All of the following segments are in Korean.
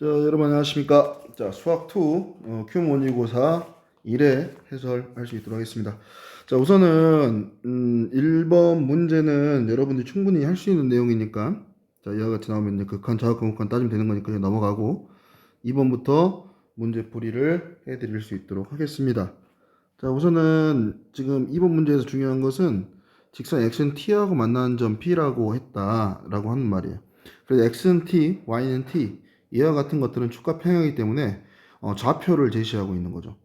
자, 여러분 안녕하십니까? 자, 수학 2 큐 모의고사 1회 해설할 수 있도록 하겠습니다. 자, 우선은 1번 문제는 여러분들이 충분히 할 수 있는 내용이니까 자, 이와 같이 나오면 이제 극한, 자극한, 극한 따지면 되는 거니까 그냥 넘어가고 2번부터 문제 풀이를 해드릴 수 있도록 하겠습니다. 자, 우선은 지금 2번 문제에서 중요한 것은 직선 x는 t하고 만나는 점 p라고 했다라고 하는 말이에요. 그래서 x는 t, y는 t 이와 같은 것들은 축과 평행이기 때문에 좌표를 제시하고 있는 거죠.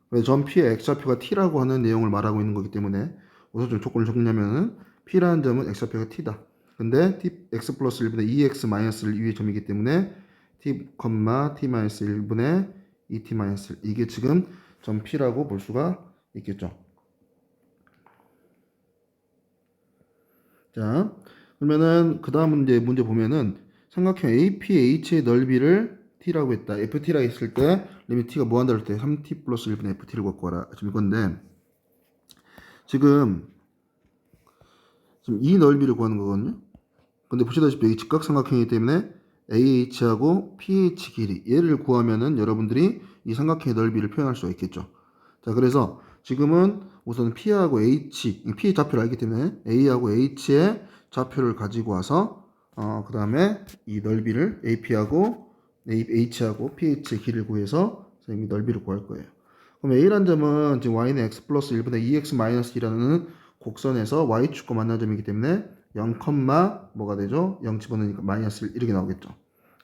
그래서 점 p의 x좌표가 t라고 하는 내용을 말하고 있는 거기 때문에 우선 좀 조건을 적냐면은 p라는 점은 x좌표가 t다. 근데 x 플러스 1분의 2x 마이너스 1 위의 점이기 때문에 t, t 마이너스 1분의 2t 마이너스 1 이게 지금 점 p라고 볼 수가 있겠죠. 자, 그러면은 그 다음 문제 보면은 삼각형 APH의 넓이를 t라고 했다. ft라고 했을 때 리미트 t가 무한대로 할 때 3t 플러스 1분의 ft를 갖고 와라. 지금 이건데 지금 이 넓이를 구하는 거거든요. 근데 보시다시피 여기 직각삼각형이기 때문에 AH하고 PH 길이 얘를 구하면은 여러분들이 이 삼각형의 넓이를 표현할 수가 있겠죠. 자, 그래서 지금은 우선 P하고 H, P 좌표를 알기 때문에 A하고 H의 좌표를 가지고 와서 그 다음에 이 넓이를 AP하고 H하고 PH의 길이를 구해서 선생님이 넓이를 구할 거예요. 그럼 A라는 점은 지금 Y는 X 플러스 1분의 2X 마이너스 2라는 곡선에서 Y축과 만난 점이기 때문에 0, 뭐가 되죠? 0 집어넣으니까 마이너스 1 이렇게 나오겠죠.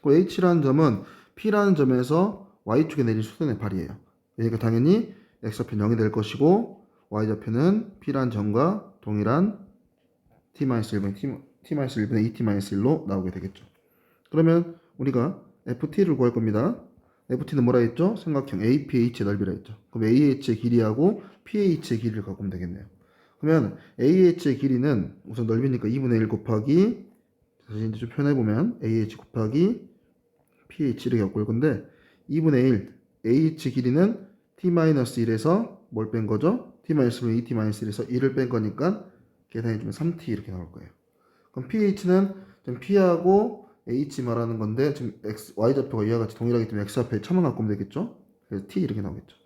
그 H라는 점은 P라는 점에서 Y축에 내린 수선의 발이에요. 그러니까 당연히 X좌표는 0이 될 것이고 Y좌표는 P라는 점과 동일한 T-1분의 T-1분의 2T-1로 나오게 되겠죠. 그러면 우리가 FT를 구할 겁니다. FT는 뭐라 했죠? 삼각형 APH의 넓이라 했죠. 그럼 AH의 길이하고 PH의 길이를 갖고 오면 되겠네요. 그러면 AH의 길이는 우선 넓이니까 2분의 1 곱하기 다시 이제 좀 표현해보면 AH 곱하기 PH 이렇게 갖고 올 건데 2분의 1 AH 길이는 T-1에서 뭘 뺀 거죠? T-1분의 2T-1에서 1을 뺀 거니까 계산해주면 3T 이렇게 나올 거예요. 그럼 pH는 좀 P하고 H 말하는 건데 지금 X, Y좌표가 이와 같이 동일하기 때문에 X좌표에 차만 갖고 오면 되겠죠? 그래서 T 이렇게 나오겠죠.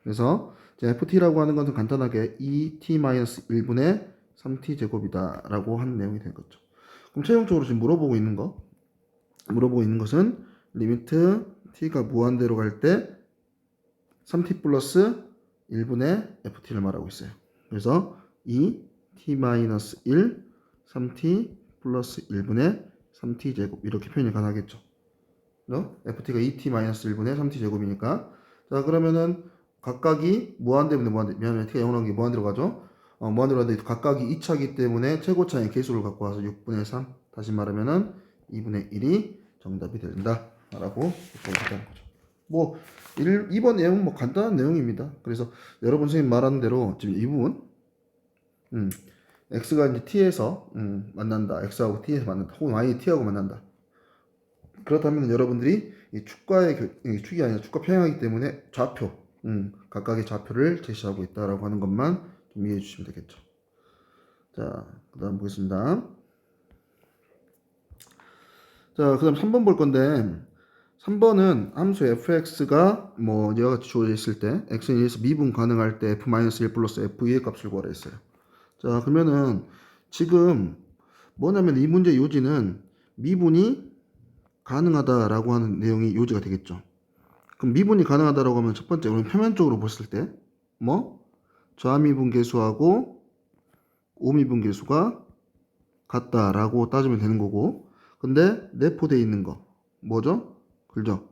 그래서 이제 FT라고 하는 것은 간단하게 2T-1분의 3T 제곱이다 라고 하는 내용이 된 거죠. 그럼 최종적으로 지금 물어보고 있는 것은 리미트 T가 무한대로 갈 때 3T 플러스 1분의 FT를 말하고 있어요. 그래서 2T-1 3T 플러스 1분의 3T 제곱 이렇게 표현이 가능하겠죠. FT가 2T-1분의 3T 제곱이니까 자 그러면은 각각이 무한대분의 무한대 미안해 T가 0으로 게 무한대로 가죠. 무한대로 가는데 각각이 2차이기 때문에 최고차의 개수를 갖고 와서 6분의 3 다시 말하면은 2분의 1이 정답이 된다 라고 얘기하는 거죠. 뭐 2번 내용은 뭐 간단한 내용입니다. 그래서 여러분 선생님 말하는 대로 지금 이 부분 x가 이제 t에서 만난다. x하고 t에서 만난다. 혹은 y이 t하고 만난다. 그렇다면 여러분들이 이 축이 아니라 축과 평행하기 때문에 좌표, 각각의 좌표를 제시하고 있다라고 하는 것만 좀 이해해 주시면 되겠죠. 자, 그 다음 보겠습니다. 자, 그 다음 3번 볼 건데, 3번은 함수 fx가 뭐 이와 같이 주어져 있을 때, x에 의해서 미분 가능할 때 f-1 플러스 f2의 값을 구하라 했어요. 자, 그러면은 지금 뭐냐면 이 문제 요지는 미분이 가능하다라고 하는 내용이 요지가 되겠죠. 그럼 미분이 가능하다라고 하면 첫 번째, 우리 표면적으로 봤을 때, 뭐, 좌미분 계수하고 우미분 계수가 같다라고 따지면 되는 거고, 근데 내포되어 있는 거, 뭐죠? 그죠?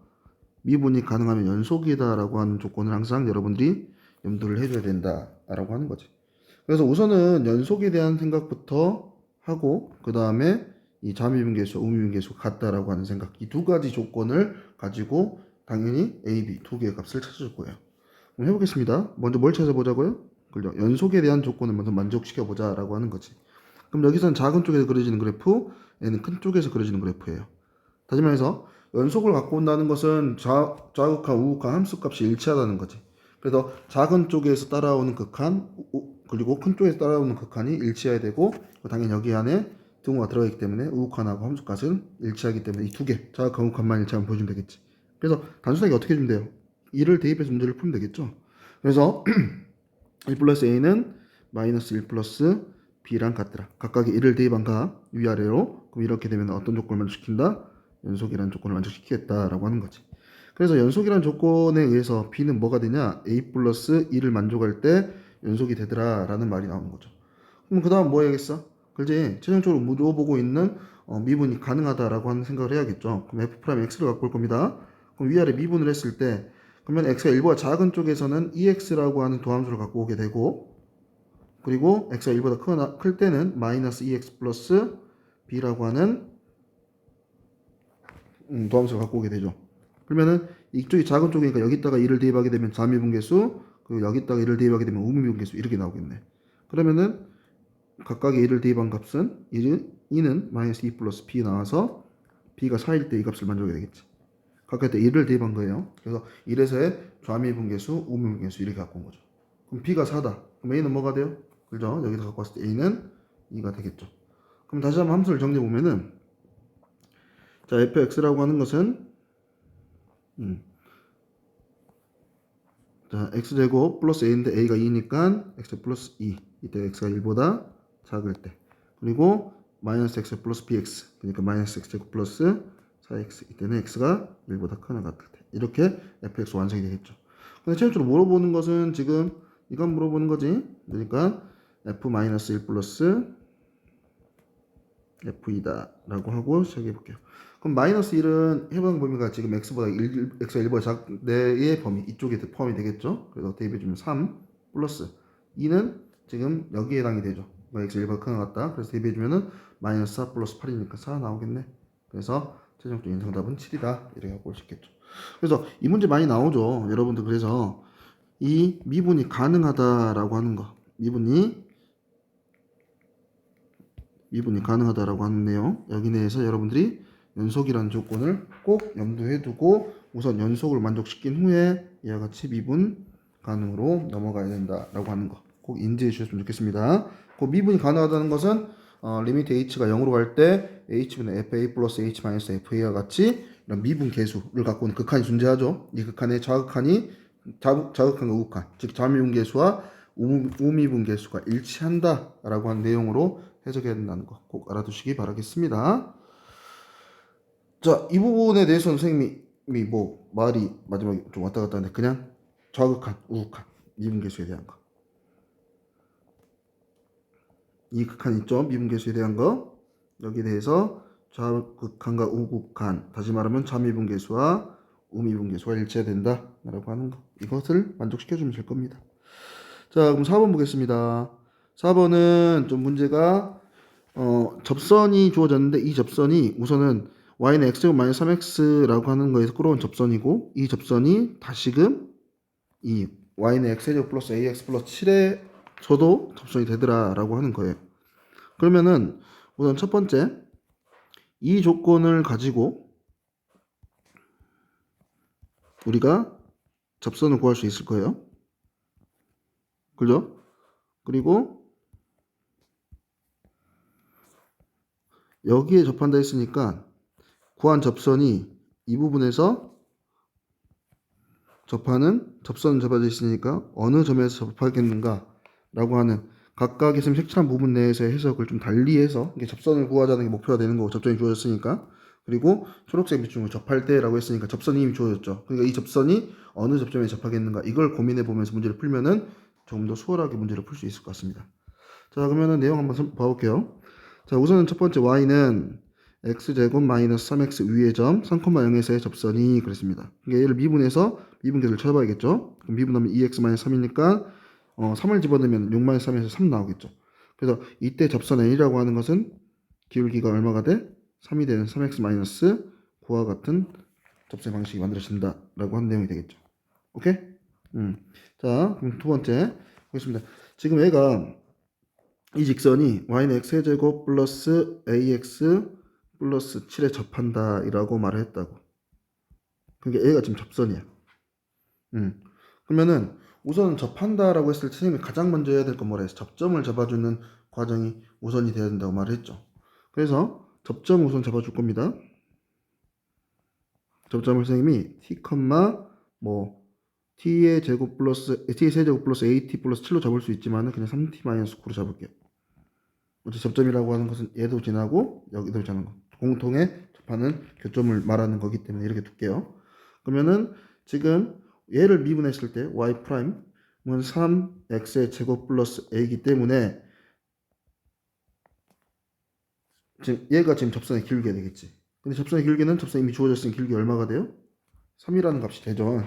미분이 가능하면 연속이다라고 하는 조건을 항상 여러분들이 염두를 해줘야 된다라고 하는 거지. 그래서 우선은 연속에 대한 생각부터 하고, 그 다음에 이 자미분계수, 우미분계수가 같다라고 하는 생각, 이 두 가지 조건을 가지고 당연히 A, B 두 개의 값을 찾을 거예요. 그럼 해보겠습니다. 먼저 뭘 찾아보자고요? 그죠? 연속에 대한 조건을 먼저 만족시켜보자라고 하는 거지. 그럼 여기서는 작은 쪽에서 그려지는 그래프, 얘는 큰 쪽에서 그려지는 그래프예요. 다시 말해서 연속을 갖고 온다는 것은 좌극한, 우극한 함수값이 일치하다는 거지. 그래서 작은 쪽에서 따라오는 극한, 그리고 큰 쪽에서 따라오는 극한이 일치해야 되고 당연히 여기 안에 등호가 들어가기 때문에 우극한하고 함수값은 일치하기 때문에 이 두 개, 좌극한, 우극한만 일치하면 보여주면 되겠지. 그래서 단순하게 어떻게 해주면 돼요? 2를 대입해서 문제를 풀면 되겠죠. 그래서 1 플러스 a는 마이너스 1 플러스 b랑 같더라. 각각의 1을 대입한 가 위아래로. 그럼 이렇게 되면 어떤 조건을 만족시킨다? 연속이라는 조건을 만족시키겠다라고 하는 거지. 그래서 연속이라는 조건에 의해서 b는 뭐가 되냐? a 플러스 2를 만족할 때 연속이 되더라 라는 말이 나오는 거죠. 그럼 그 다음 뭐 해야겠어? 그지? 최종적으로 물어보고 있는 미분이 가능하다라고 하는 생각을 해야겠죠. 그럼 f 프라임 x를 갖고 올 겁니다. 그럼 위아래 미분을 했을 때 그러면 x가 1보다 작은 쪽에서는 ex라고 하는 도함수를 갖고 오게 되고, 그리고 x가 1보다 클 때는 마이너스 2x 플러스 b라고 하는 도함수를 갖고 오게 되죠. 그러면은 이쪽이 작은 쪽이니까 여기다가 2를 대입하게 되면 자미분계수, 그리고 여기다가 2를 대입하게 되면 우미분계수 이렇게 나오겠네. 그러면은 각각의 1을 대입한 값은 2는 마이너스 2 플러스 b 나와서 b가 4일 때 이 값을 만족해야 되겠지. 각각의 1을 대입한 거예요. 그래서 1에서의 좌미분계수, 우미분계수 이렇게 갖고 온 거죠. 그럼 b가 4다. 그럼 a는 뭐가 돼요? 그죠? 여기서 갖고 왔을 때 a는 2가 되겠죠. 그럼 다시 한번 함수를 정리해 보면은, 자, fx라고 하는 것은 자, x제곱 플러스 a인데 a가 2니까 x 플러스 2. 이때 x가 1보다 작을 때. 그리고 마이너스 x 플러스 bx. 그러니까 마이너스 x제곱 플러스 4x. 이때는 x가 1보다 크거나 같을 때. 이렇게 fx 완성이 되겠죠. 근데 최종적으로 물어보는 것은 지금 이건 물어보는 거지. 그러니까 f 마이너스 1 플러스 f2다 라고 하고 시작해 볼게요. 그럼 마이너스 1은 해당 범위가 지금 x가 1보다 작네의 범위 이쪽에 포함이 되겠죠. 그래서 대입해주면 3 플러스 2는 지금 여기에 해당이 되죠. x 1보다 큰 것 같다. 그래서 대입해주면은 마이너스 4 플러스 8이니까 4 나오겠네. 그래서 최종적인 정답은 7이다 이렇게 갖고 올 수 있겠죠. 그래서 이 문제 많이 나오죠 여러분들. 그래서 이 미분이 가능하다라고 하는 거, 미분이 가능하다라고 하는 내용, 여기 내에서 여러분들이 연속이라는 조건을 꼭 염두에 두고 우선 연속을 만족시킨 후에 이와 같이 미분 가능으로 넘어가야 된다라고 하는 거 꼭 인지해 주셨으면 좋겠습니다. 그 미분이 가능하다는 것은 리미트 h가 0으로 갈 때 h분의 fa 플러스 h 마이너스 fa와 같이 이런 미분 계수를 갖고 있는 극한이 존재하죠. 이 극한의 자극한과 우극한, 즉 자미분 계수와 우미분 계수가 일치한다라고 하는 내용으로 해석해야 된다는 거 꼭 알아두시기 바라겠습니다. 자, 이 부분에 대해서는 선생님이 뭐 말이 마지막에 좀 왔다 갔다 하는데 그냥 좌극한, 우극한, 미분계수에 대한 거, 이 극한 있죠? 미분계수에 대한 거, 여기에 대해서 좌극한과 우극한, 다시 말하면 좌미분계수와 우미분계수가 일치해야 된다라고 하는 거, 이것을 만족시켜주면 될 겁니다. 자, 그럼 4번 보겠습니다. 4번은 좀 문제가 접선이 주어졌는데 이 접선이 우선은 y는 x제곱 마이너스 3x라고 하는 거에서 끌어온 접선이고, 이 접선이 다시금 이 y는 x제곱 플러스 ax 플러스 7에서도 접선이 되더라 라고 하는 거예요. 그러면은 우선 첫 번째, 이 조건을 가지고 우리가 접선을 구할 수 있을 거예요. 그죠? 그리고 여기에 접한다 했으니까 구한 접선이 이 부분에서 접선은 접어져 있으니까 어느 점에서 접하겠는가 라고 하는 각각의 셈 색칠한 부분 내에서의 해석을 좀 달리해서 이게 접선을 구하자는 게 목표가 되는 거고, 접선이 주어졌으니까. 그리고 초록색 밑줄을 접할 때라고 했으니까 접선이 이미 주어졌죠. 그러니까 이 접선이 어느 접점에 접하겠는가, 이걸 고민해 보면서 문제를 풀면은 조금 더 수월하게 문제를 풀 수 있을 것 같습니다. 자, 그러면은 내용 한번 봐볼게요. 자, 우선은 첫 번째 y는 x제곱 마이너스 3x 위의 점 3,0에서의 접선이 그랬습니다. 그러니까 얘를 미분해서 미분계수를 찾아봐야겠죠. 그럼 미분하면 2x 마이너스 3이니까 3을 집어넣으면 6 마이너스 3에서 3 나오겠죠. 그래서 이때 접선 A라고 하는 것은 기울기가 얼마가 돼? 3이 되는 3x 마이너스 9와 같은 접선 방식이 만들어진다 라고 하는 내용이 되겠죠. 오케이? 자, 그럼 두 번째 보겠습니다. 지금 얘가 이 직선이 y는 x제곱 플러스 ax 플러스 7에 접한다 이라고 말을 했다고. 그러니까 얘가 지금 접선이야. 그러면은 우선 접한다 라고 했을 때 선생님이 가장 먼저 해야 될 건 뭐라 해서 접점을 잡아주는 과정이 우선이 돼야 된다고 말을 했죠. 그래서 접점 우선 잡아줄 겁니다. 접점을 선생님이 t, 뭐 t의 제곱 플러스 t의 세제곱 플러스 at 플러스 7로 잡을 수 있지만은 그냥 3t 마이너스 9로 잡을게요. 어째 접점이라고 하는 것은 얘도 지나고 여기도 지나는 거. 공통의 접하는 교점을 말하는 거기 때문에 이렇게 둘게요. 그러면은 지금 얘를 미분했을 때 y 프라임은 3x의 제곱 플러스 a이기 때문에 지금 얘가 지금 접선의 길게 되겠지. 근데 접선의 길게는 접선이 이미 주어졌으니 길게 얼마가 돼요? 3이라는 값이 되죠.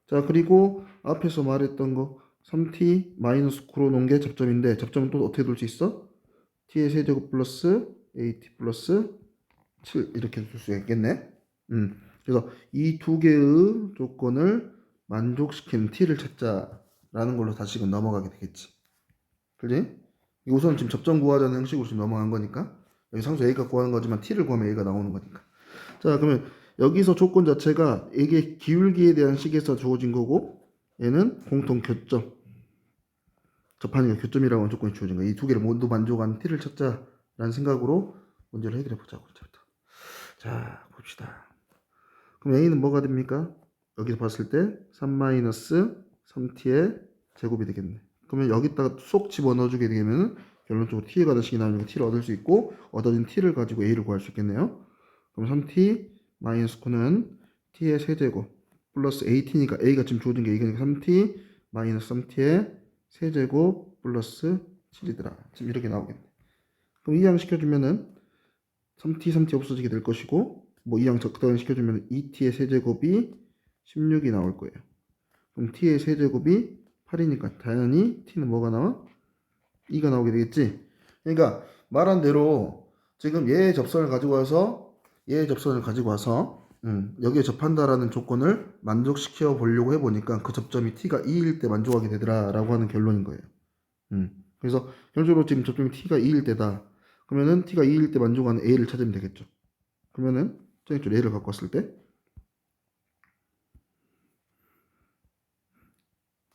자, 그리고 앞에서 말했던 거 3t 마이너스 9로 놓은 게 접점인데 접점은 또 어떻게 둘 수 있어? t의 세제곱 플러스 at 플러스 7 이렇게 둘 수 있겠네. 그래서 이 두 개의 조건을 만족시키는 t를 찾자라는 걸로 다시금 넘어가게 되겠지. 그지? 우선 지금 접점 구하자는 형식으로 지금 넘어간 거니까 여기 상수 a가 구하는 거지만 t를 구하면 a가 나오는 거니까. 자, 그러면 여기서 조건 자체가 이게 기울기에 대한 식에서 주어진 거고 얘는 공통 교점 접하니까 교점이라고 하는 조건이 주어진 거야. 이 두 개를 모두 만족하는 t를 찾자라는 생각으로 문제를 해결해 보자고. 자, 봅시다. 그럼 a는 뭐가 됩니까? 여기서 봤을 때 3-3t의 제곱이 되겠네. 그러면 여기다가 쏙 집어넣어주게 되면 결론적으로 t에 관한 식이 나오니까 t를 얻을 수 있고 얻어진 t를 가지고 a를 구할 수 있겠네요. 그럼 3t 마이너스 9는 t의 세제곱 플러스 at니까 a가 지금 주어진 게 이거니까 3t 마이너스 3t의 세제곱 플러스 7이더라. 지금 이렇게 나오겠네. 그럼 이항 시켜주면은 3t 없어지게 될 것이고 뭐 이항 적당히 시켜주면 2t의 세제곱이 16이 나올 거예요. 그럼 t의 세제곱이 8이니까 당연히 t는 뭐가 나와? 2가 나오게 되겠지. 그러니까 말한 대로 지금 얘의 접선을 가지고 와서 여기에 접한다라는 조건을 만족시켜 보려고 해보니까 그 접점이 t가 2일 때 만족하게 되더라 라고 하는 결론인 거예요. 그래서 결론적으로 지금 접점이 t가 2일 때다. 그러면은 t가 2일 때 만족하는 a를 찾으면 되겠죠. 그러면은 저쪽 a를 갖고 왔을 때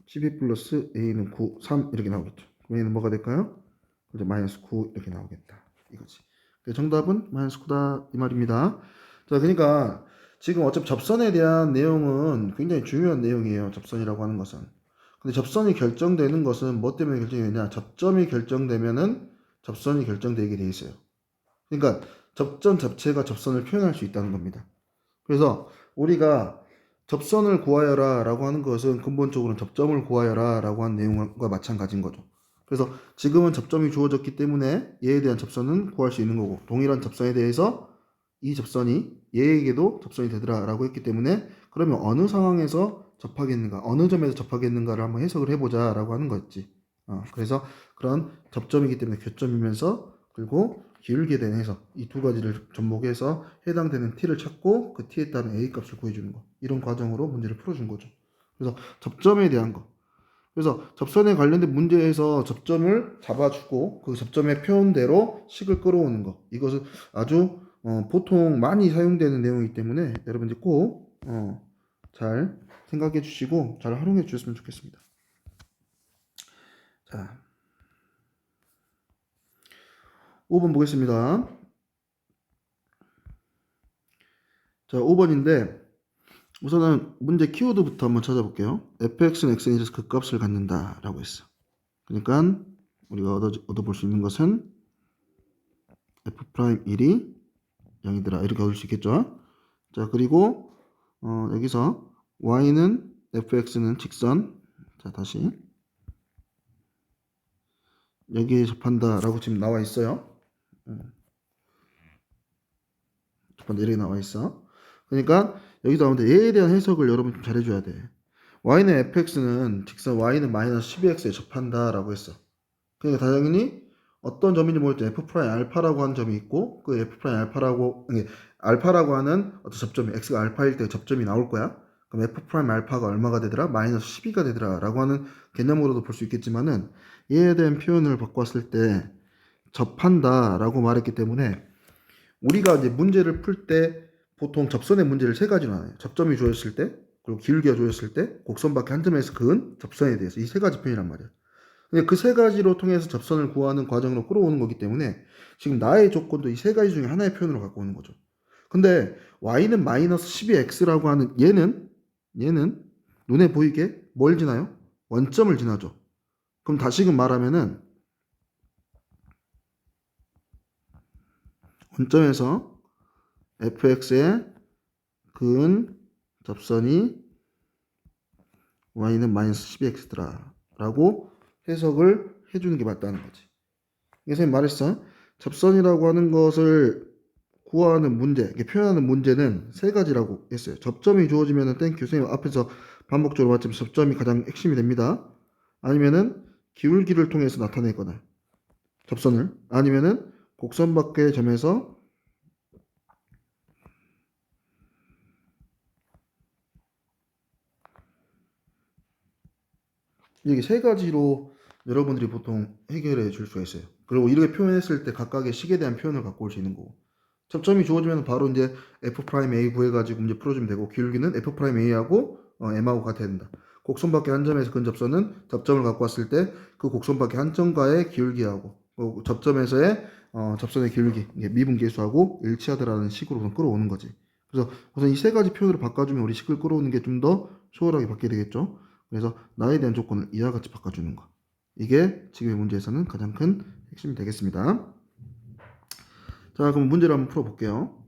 12 플러스 a는 9, 3 이렇게 나오겠죠. 그럼 a는 뭐가 될까요? 이제 마이너스 9 이렇게 나오겠다. 이거지. 정답은 마이너스 9다 이 말입니다. 자, 그러니까 지금 어차피 접선에 대한 내용은 굉장히 중요한 내용이에요. 접선이라고 하는 것은. 근데 접선이 결정되는 것은 뭐 때문에 결정이 되냐? 접점이 결정되면은 접선이 결정되게 돼 있어요. 그러니까 접점 자체가 접선을 표현할 수 있다는 겁니다. 그래서 우리가 접선을 구하여라 라고 하는 것은 근본적으로는 접점을 구하여라 라고 하는 내용과 마찬가지인 거죠. 그래서 지금은 접점이 주어졌기 때문에 얘에 대한 접선은 구할 수 있는 거고 동일한 접선에 대해서 이 접선이 얘에게도 접선이 되더라 라고 했기 때문에 그러면 어느 상황에서 접하겠는가 어느 점에서 접하겠는가를 한번 해석을 해보자 라고 하는 거였지. 그래서 그런 접점이기 때문에 교점이면서 그리고 기울기에 대한 해석 이 두 가지를 접목해서 해당되는 t를 찾고 그 t에 따른 a 값을 구해주는 거 이런 과정으로 문제를 풀어준 거죠. 그래서 접점에 대한 거 그래서 접선에 관련된 문제에서 접점을 잡아주고 그 접점의 표현대로 식을 끌어오는 거 이것은 아주 보통 많이 사용되는 내용이기 때문에 여러분들 꼭 잘 생각해 주시고 잘 활용해 주셨으면 좋겠습니다. 자, 5번 보겠습니다. 자, 5번인데 우선은 문제 키워드부터 한번 찾아볼게요. fx는 x에 대해서 그 값을 갖는다 라고 했어. 그러니까 우리가 얻어볼 수 있는 것은 f'1이 0이더라 이렇게 얻을 수 있겠죠. 자, 그리고 여기서 y는 fx는 직선 자 다시 여기에 접한다 라고 지금 나와 있어요. 접한다 이렇게 나와 있어. 그러니까 여기서 나오는데 얘에 대한 해석을 여러분 좀 잘해줘야 돼. y는 fx는 직선 y는 마이너스 12x에 접한다 라고 했어. 그러니까 당연히 어떤 점인지 모르겠지만 f' 알파라고 하는 점이 있고 그 f' 알파라고 하는 어떤 접점이 x가 알파일 때 접점이 나올 거야. 그럼 f' 알파가 얼마가 되더라? 마이너스 12가 되더라 라고 하는 개념으로도 볼 수 있겠지만은 얘에 대한 표현을 바꿨을 때 접한다 라고 말했기 때문에 우리가 이제 문제를 풀 때 보통 접선의 문제를 세 가지로 나눠요. 접점이 주어졌을 때 그리고 기울기가 주어졌을 때 곡선밖에 한 점에서 그은 접선에 대해서 이 세 가지 표현이란 말이야. 근데 그 세 가지로 통해서 접선을 구하는 과정으로 끌어오는 거기 때문에 지금 나의 조건도 이 세 가지 중에 하나의 표현으로 갖고 오는 거죠. 근데 y는 마이너스 12x라고 하는 얘는 눈에 보이게 뭘 지나요? 원점을 지나죠. 그럼 다시금 말하면은 원점에서 fx의 근 접선이 y는 마이너스 12x더라 라고 해석을 해주는 게 맞다는 거지. 이게 선생님 말했어. 접선이라고 하는 것을 구하는 문제, 표현하는 문제는 세 가지라고 했어요. 접점이 주어지면은 땡큐. 선생님 앞에서 반복적으로 말했지만 접점이 가장 핵심이 됩니다. 아니면은 기울기를 통해서 나타내거나 접선을, 아니면은 곡선 밖의 점에서 이게 세 가지로 여러분들이 보통 해결해 줄 수가 있어요. 그리고 이렇게 표현했을 때 각각의 식에 대한 표현을 갖고 올 수 있는 거고, 접점이 주어지면 바로 이제 f'A 구해가지고 문제 풀어주면 되고, 기울기는 f'A하고 m하고 같아야 된다. 곡선 밖의 한 점에서 근접선은 접점을 갖고 왔을 때 그 곡선 밖의 한 점과의 기울기하고 접점에서의 접선의 기울기, 미분계수하고 일치하더라는 식으로 우선 끌어오는 거지. 그래서 우선 이 세 가지 표현으로 바꿔주면 우리 식을 끌어오는 게 좀 더 수월하게 받게 되겠죠. 그래서 나에 대한 조건을 이와 같이 바꿔주는 거. 이게 지금의 문제에서는 가장 큰 핵심이 되겠습니다. 자, 그럼 문제를 한번 풀어볼게요.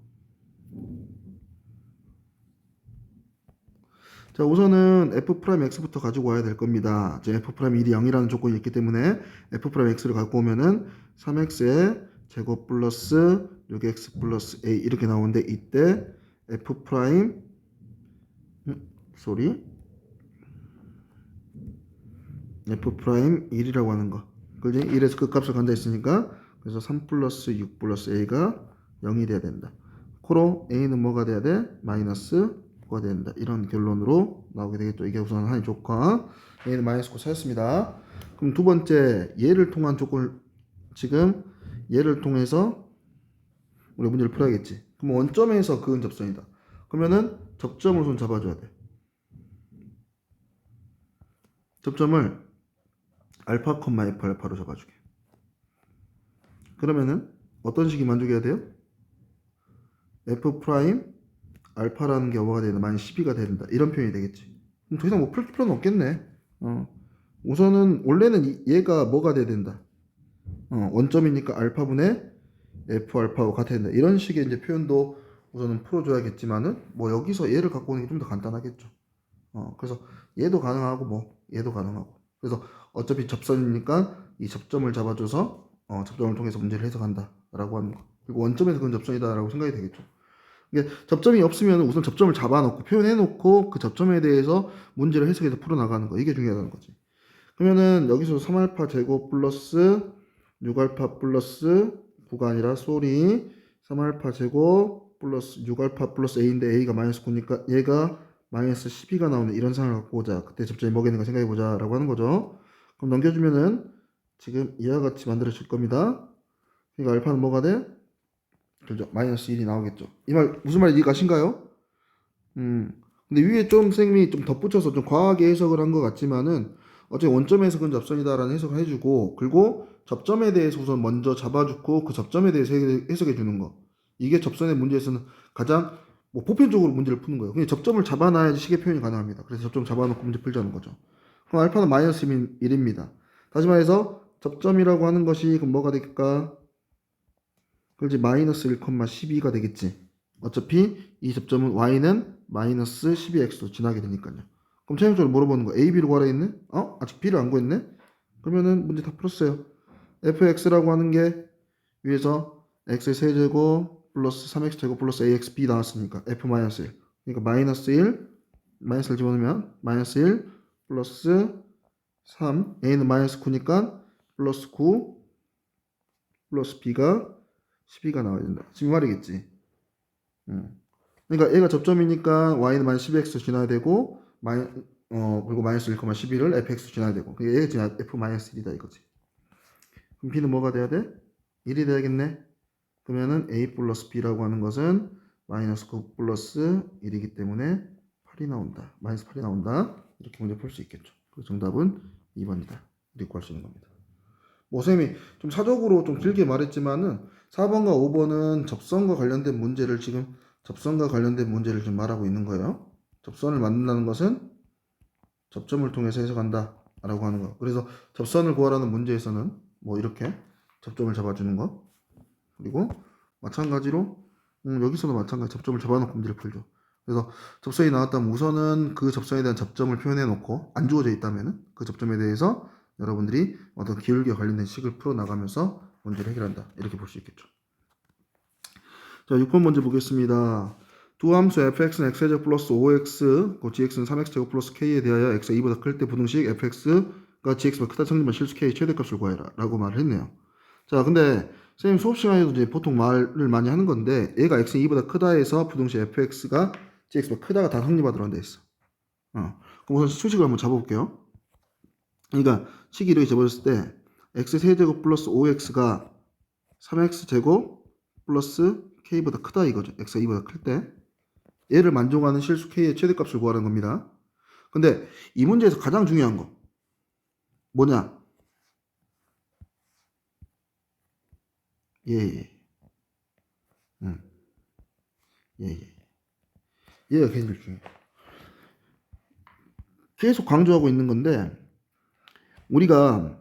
자, 우선은 f'x부터 가지고 와야 될 겁니다. 이제 f'이 0이라는 조건이 있기 때문에 f'x를 갖고 오면은 3x의 제곱 플러스 6x 플러스 a 이렇게 나오는데, 이때 f' f'1이라고 하는 거. 그지? 1에서 끝값을 간다 했으니까, 그래서 3 플러스 6 플러스 a가 0이 돼야 된다. 코로 a는 뭐가 돼야 돼? 마이너스 9가 된다. 이런 결론으로 나오게 되겠죠. 이게 우선 하나의 조건. a는 마이너스 9 찾았습니다. 그럼 두 번째, 얘를 통한 조건을 지금 얘를 통해서 우리 문제를 풀어야겠지. 그럼 원점에서 그은 접선이다. 그러면은 접점을 손 잡아줘야 돼. 접점을 알파, f 알파로 잡아주게. 그러면은 어떤 식이 만족해야 돼요? f 프라임 알파라는 게 뭐가 되나? 마이너스 12가 된다. 이런 표현이 되겠지. 그럼 더 이상 뭐 풀 필요는 없겠네. 우선은 원래는 얘가 뭐가 돼야 된다. 원점이니까 알파분의 f 알파하고 같아야 된다. 이런 식의 이제 표현도 우선은 풀어줘야겠지만은 뭐 여기서 얘를 갖고 오는 게 좀 더 간단하겠죠. 그래서 얘도 가능하고 뭐 얘도 가능하고. 그래서 어차피 접선이니까 이 접점을 잡아줘서 접점을 통해서 문제를 해석한다라고 하는 거. 그리고 원점에서 그건 접선이다라고 생각이 되겠죠. 이게 접점이 없으면 우선 접점을 잡아놓고 표현해놓고 그 접점에 대해서 문제를 해석해서 풀어나가는 거. 이게 중요하다는 거지. 그러면은 여기서 3알파 제곱 플러스 6알파 플러스 9가 아니라 3알파 제곱 플러스 6알파 플러스 a인데 a가 마이너스 9니까 얘가 마이너스 12가 나오는 이런 상황을 갖고 오자. 그때 접점이 뭐겠는가 생각해보자 라고 하는 거죠. 그럼 넘겨주면은 지금 이와 같이 만들어질 겁니다. 그러니까 알파는 뭐가 돼? 그죠? 마이너스 1이 나오겠죠. 이 말 무슨 말인지 이해가신가요? 근데 위에 좀 선생님이 좀 덧붙여서 좀 과하게 해석을 한 것 같지만은 어차피 원점에서 그건 접선이다라는 해석을 해주고, 그리고 접점에 대해서 우선 먼저 잡아주고 그 접점에 대해서 해석해 주는 거. 이게 접선의 문제에서는 가장 뭐 보편적으로 문제를 푸는 거예요. 그냥 접점을 잡아놔야지 식의 표현이 가능합니다. 그래서 접점 잡아놓고 문제 풀자는 거죠. 그럼 알파는 마이너스 1입니다. 다시 말해서 접점이라고 하는 것이 그럼 뭐가 될까? 그렇지, 마이너스 1,12가 되겠지. 어차피 이 접점은 y는 마이너스 12x로 지나게 되니까요. 그럼 최종적으로 물어보는 거 a, b를 구하라 했네? 아직 b를 안 구했네? 그러면은 문제 다 풀었어요. fx라고 하는 게 위에서 x의 세제곱 플러스 3x 제곱 플러스 ax b 나왔으니까 f 마이너스 1. 그러니까 마이너스 1, 마이너스 1 집어넣으면 마이너스 1 플러스 3, a는 마이너스 9니까 플러스 9 플러스 b가 12가 나와야 된다. 지금 말이겠지. 그러니까 얘가 접점이니까 y는 마이너스 12x 지나야 되고, 그리고 마이너스 1,12를 fx 지나야 되고, 얘가 지나 f 마이너스 1이다 이거지. 그럼 b는 뭐가 돼야 돼? 1이 돼야겠네. 그러면은 a 플러스 b라고 하는 것은 마이너스 9 플러스 1이기 때문에 8이 나온다. 마이너스 8이 나온다. 이렇게 문제 풀 수 있겠죠. 그래서 정답은 2번이다. 이렇게 구할 수 있는 겁니다. 뭐 선생님이 좀 사적으로 좀 길게 말했지만은 4번과 5번은 접선과 관련된 문제를 지금 접선과 관련된 문제를 지금 말하고 있는 거예요. 접선을 만든다는 것은 접점을 통해서 해석한다 라고 하는 거. 그래서 접선을 구하라는 문제에서는 뭐 이렇게 접점을 잡아주는 거, 그리고 마찬가지로 여기서도 마찬가지 접점을 잡아놓고 문제를 풀죠. 그래서 접선이 나왔다면 우선은 그 접선에 대한 접점을 표현해 놓고, 안 주어져 있다면 그 접점에 대해서 여러분들이 어떤 기울기와 관련된 식을 풀어 나가면서 문제를 해결한다, 이렇게 볼 수 있겠죠. 자, 6번 문제 보겠습니다. 두 함수 fx는 x제곱 플러스 5x, gx는 3x제곱 플러스 k에 대하여 x가 2보다 클 때 부등식 fx가 gx보다 크다 성립한 실수 k 최대값을 구하여라 라고 말을 했네요. 자, 근데 선생님 수업 시간에도 이제 보통 말을 많이 하는 건데, 얘가 x는 2보다 크다 해서 부등식 fx가 gx보다 크다가 다 성립하도록 돼 있어. 그럼 우선 수식을 한번 잡아볼게요. 그러니까 식이 이렇게 잡아졌을 때 x 세제곱 플러스 5x가 3x제곱 플러스 k보다 크다 이거죠. x가 2보다 클 때 얘를 만족하는 실수 k의 최대값을 구하는 겁니다. 근데 이 문제에서 가장 중요한 거 뭐냐? 예. 얘가 굉장히 중요해. 계속 강조하고 있는 건데, 우리가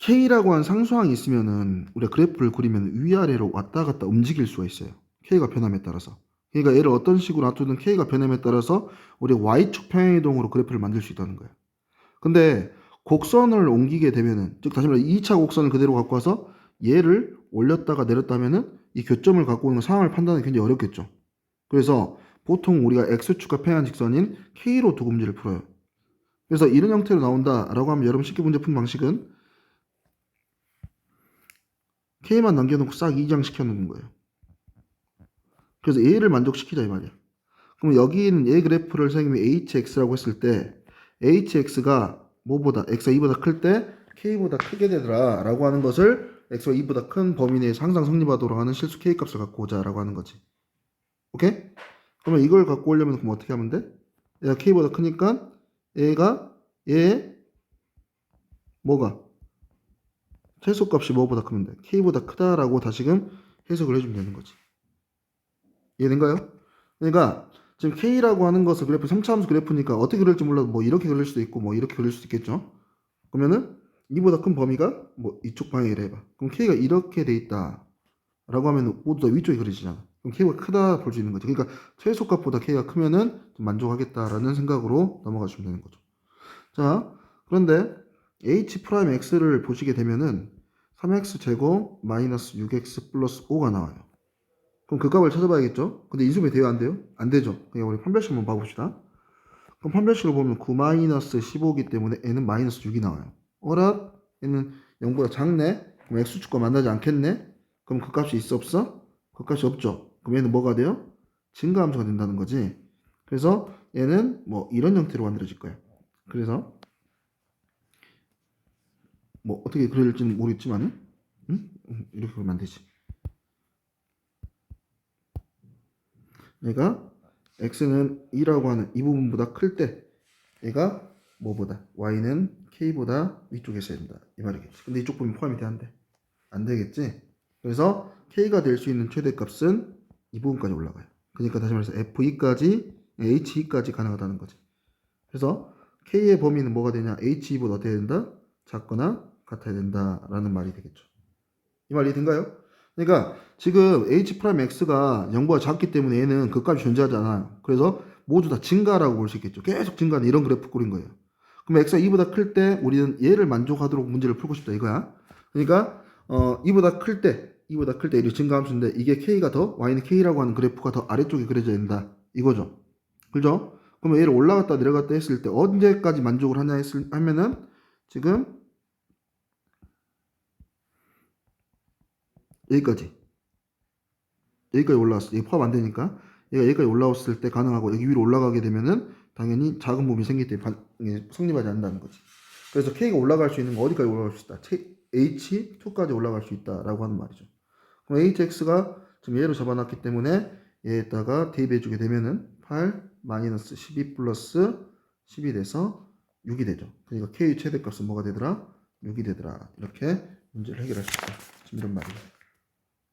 K라고 한 상수항이 있으면은 우리가 그래프를 그리면 위아래로 왔다 갔다 움직일 수가 있어요. K가 변함에 따라서. 그러니까 얘를 어떤 식으로 놔두든 K가 변함에 따라서 우리가 Y축 평행이동으로 그래프를 만들 수 있다는 거예요. 근데 곡선을 옮기게 되면은, 즉 다시 말해 2차 곡선을 그대로 갖고 와서 얘를 올렸다가 내렸다면은 이 교점을 갖고 오는 상황을 판단하기 굉장히 어렵겠죠. 그래서 보통 우리가 X축과 평행한 직선인 K로 두고 문제를 풀어요. 그래서 이런 형태로 나온다라고 하면 여러분 쉽게 문제 푸는 방식은 K만 남겨놓고 싹 이장시켜 놓은 거예요. 그래서 A를 만족시키자 이 말이야. 그럼 여기는 A 그래프를 선생님이 HX라고 했을 때 HX가 뭐보다 X가 2보다 클 때 K보다 크게 되더라 라고 하는 것을 X가 2보다 큰 범위 내에서 항상 성립하도록 하는 실수 K 값을 갖고 오자 라고 하는 거지. 오케이? 그러면 이걸 갖고 오려면 그럼 어떻게 하면 돼? 얘가 K보다 크니까 얘가 얘 뭐가? 최소값이 뭐보다 크면 돼? K보다 크다라고 다시금 해석을 해주면 되는 거지. 이해된가요? 그러니까 지금 K라고 하는 것을 그래프 3차 함수 그래프니까 어떻게 그릴지 몰라도 뭐 이렇게 그릴 수도 있고 뭐 이렇게 그릴 수도 있겠죠. 그러면은 이보다 큰 범위가 뭐 이쪽 방향이라 해봐. 그럼 K가 이렇게 돼 있다 라고 하면 모두 다 위쪽에 그려지잖아. 그럼 K가 크다 볼 수 있는 거죠. 그러니까 최소값보다 K가 크면은 좀 만족하겠다라는 생각으로 넘어가 주면 되는 거죠. 자, 그런데 H'X를 보시게 되면은 3X 제곱 마이너스 6X 플러스 5가 나와요. 그럼 그 값을 찾아봐야겠죠? 근데 인수분해 돼요? 안 돼요? 안 되죠. 그냥 우리 판별식 한번 봐봅시다. 그럼 판별식을 보면 9 마이너스 15이기 때문에 n은 마이너스 6이 나와요. 어라? n은 0보다 작네? 그럼 x축과 만나지 않겠네? 그럼 그 값이 있어 없어? 그 값이 없죠. 그럼 얘는 뭐가 돼요? 증가함수가 된다는 거지. 그래서 얘는 뭐 이런 형태로 만들어질 거예요. 그래서 뭐 어떻게 그릴지는 모르겠지만 이렇게 그리면 안 되지. 얘가 x는 2라고 하는 이 부분보다 클 때 얘가 뭐보다 y는 k보다 위쪽에 있어야 된다 이 말이겠지. 근데 이쪽 부분 포함이 돼야 안 되겠지. 그래서 k가 될 수 있는 최대값은 이 부분까지 올라가요. 그러니까 다시 말해서 f2까지 h2까지 가능하다는 거지. 그래서 k의 범위는 뭐가 되냐? h2보다 어떻게 된다? 작거나 같아야 된다라는 말이 되겠죠. 이 말 이해된가요? 그러니까 지금 H'X가 0보다 작기 때문에 얘는 그 값이 존재하지 않아요. 그래서 모두 다 증가라고 볼 수 있겠죠. 계속 증가하는 이런 그래프 꼴인 거예요. 그럼 X가 2보다 클 때 우리는 얘를 만족하도록 문제를 풀고 싶다 이거야. 그러니까 2보다 클 때 이렇게 증가함수인데 이게 K가 더 Y는 K라고 하는 그래프가 더 아래쪽에 그려져야 된다 이거죠. 그죠? 그러면 얘를 올라갔다 내려갔다 했을 때 언제까지 만족을 하냐 하면은 지금 여기까지 올라왔어. 이게 포함 안 되니까 얘가 여기까지 올라왔을 때 가능하고 여기 위로 올라가게 되면은 당연히 작은 부분이 생기기 때문에 성립하지 않는다는 거지. 그래서 K가 올라갈 수 있는 거 어디까지 올라갈 수 있다? H2까지 올라갈 수 있다라고 하는 말이죠. 그럼 HX가 지금 얘로 잡아놨기 때문에 얘에다가 대입해주게 되면은 8 마이너스 12 플러스 10이 돼서 6이 되죠. 그러니까 K 최대값은 뭐가 되더라? 6이 되더라. 이렇게 문제를 해결할 수 있다. 지금 이런 말이에요.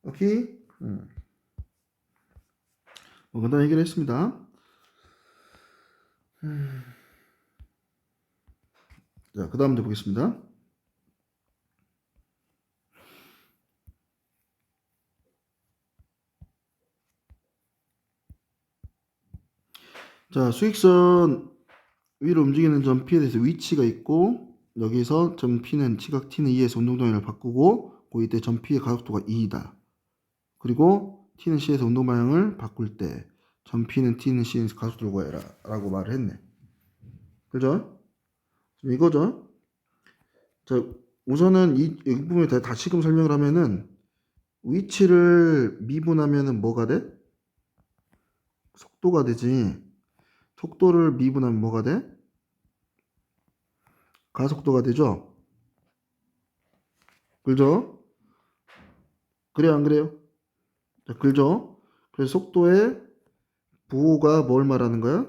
오케이? 간단히 해결했습니다. 자, 그 다음 문제 보겠습니다. 자, 수익선 위로 움직이는 점 P에 대해서 위치가 있고, 여기서 점 P는 지각 T는 2에서 운동방향을 바꾸고, 이때 점 P의 가속도가 2이다. 그리고 T는 C에서 운동방향을 바꿀 때 점 P는 T는 C에서 가속도를 구해라 라고 말을 했네. 그죠? 이거죠. 자, 우선은 이 부분에 다시금 설명을 하면은 위치를 미분하면은 뭐가 돼? 속도가 되지. 속도를 미분하면 뭐가 돼? 가속도가 되죠. 그죠? 그래요, 안 그래요? 자, 그죠? 그래서 속도의 부호가 뭘 말하는 거야?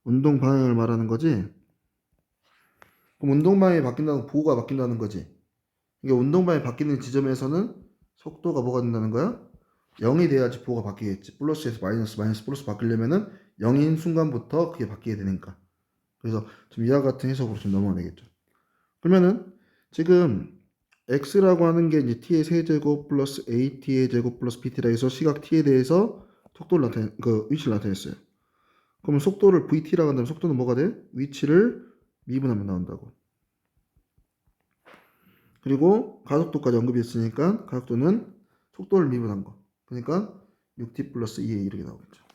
운동 방향을 말하는 거지. 그럼 운동 방향이 바뀐다는 건 부호가 바뀐다는 거지. 이게 운동 방향이 바뀌는 지점에서는 속도가 뭐가 된다는 거야? 0이 돼야지 부호가 바뀌겠지. 플러스에서 마이너스, 마이너스 플러스 바뀌려면은 0인 순간부터 그게 바뀌게 되니까. 그래서 좀 이와 같은 해석으로 좀 넘어가야 되겠죠. 그러면은 지금 x라고 하는 게 이제 t의 세제곱 플러스 at의 제곱 플러스 bt라 해서 시각 t에 대해서 속도를 그 위치를 나타냈어요. 그러면 속도를 vt라고 한다면 속도는 뭐가 돼? 위치를 미분하면 나온다고. 그리고 가속도까지 언급이 있으니까 가속도는 속도를 미분한 거. 그러니까 6t 플러스 2a 이렇게 나오겠죠.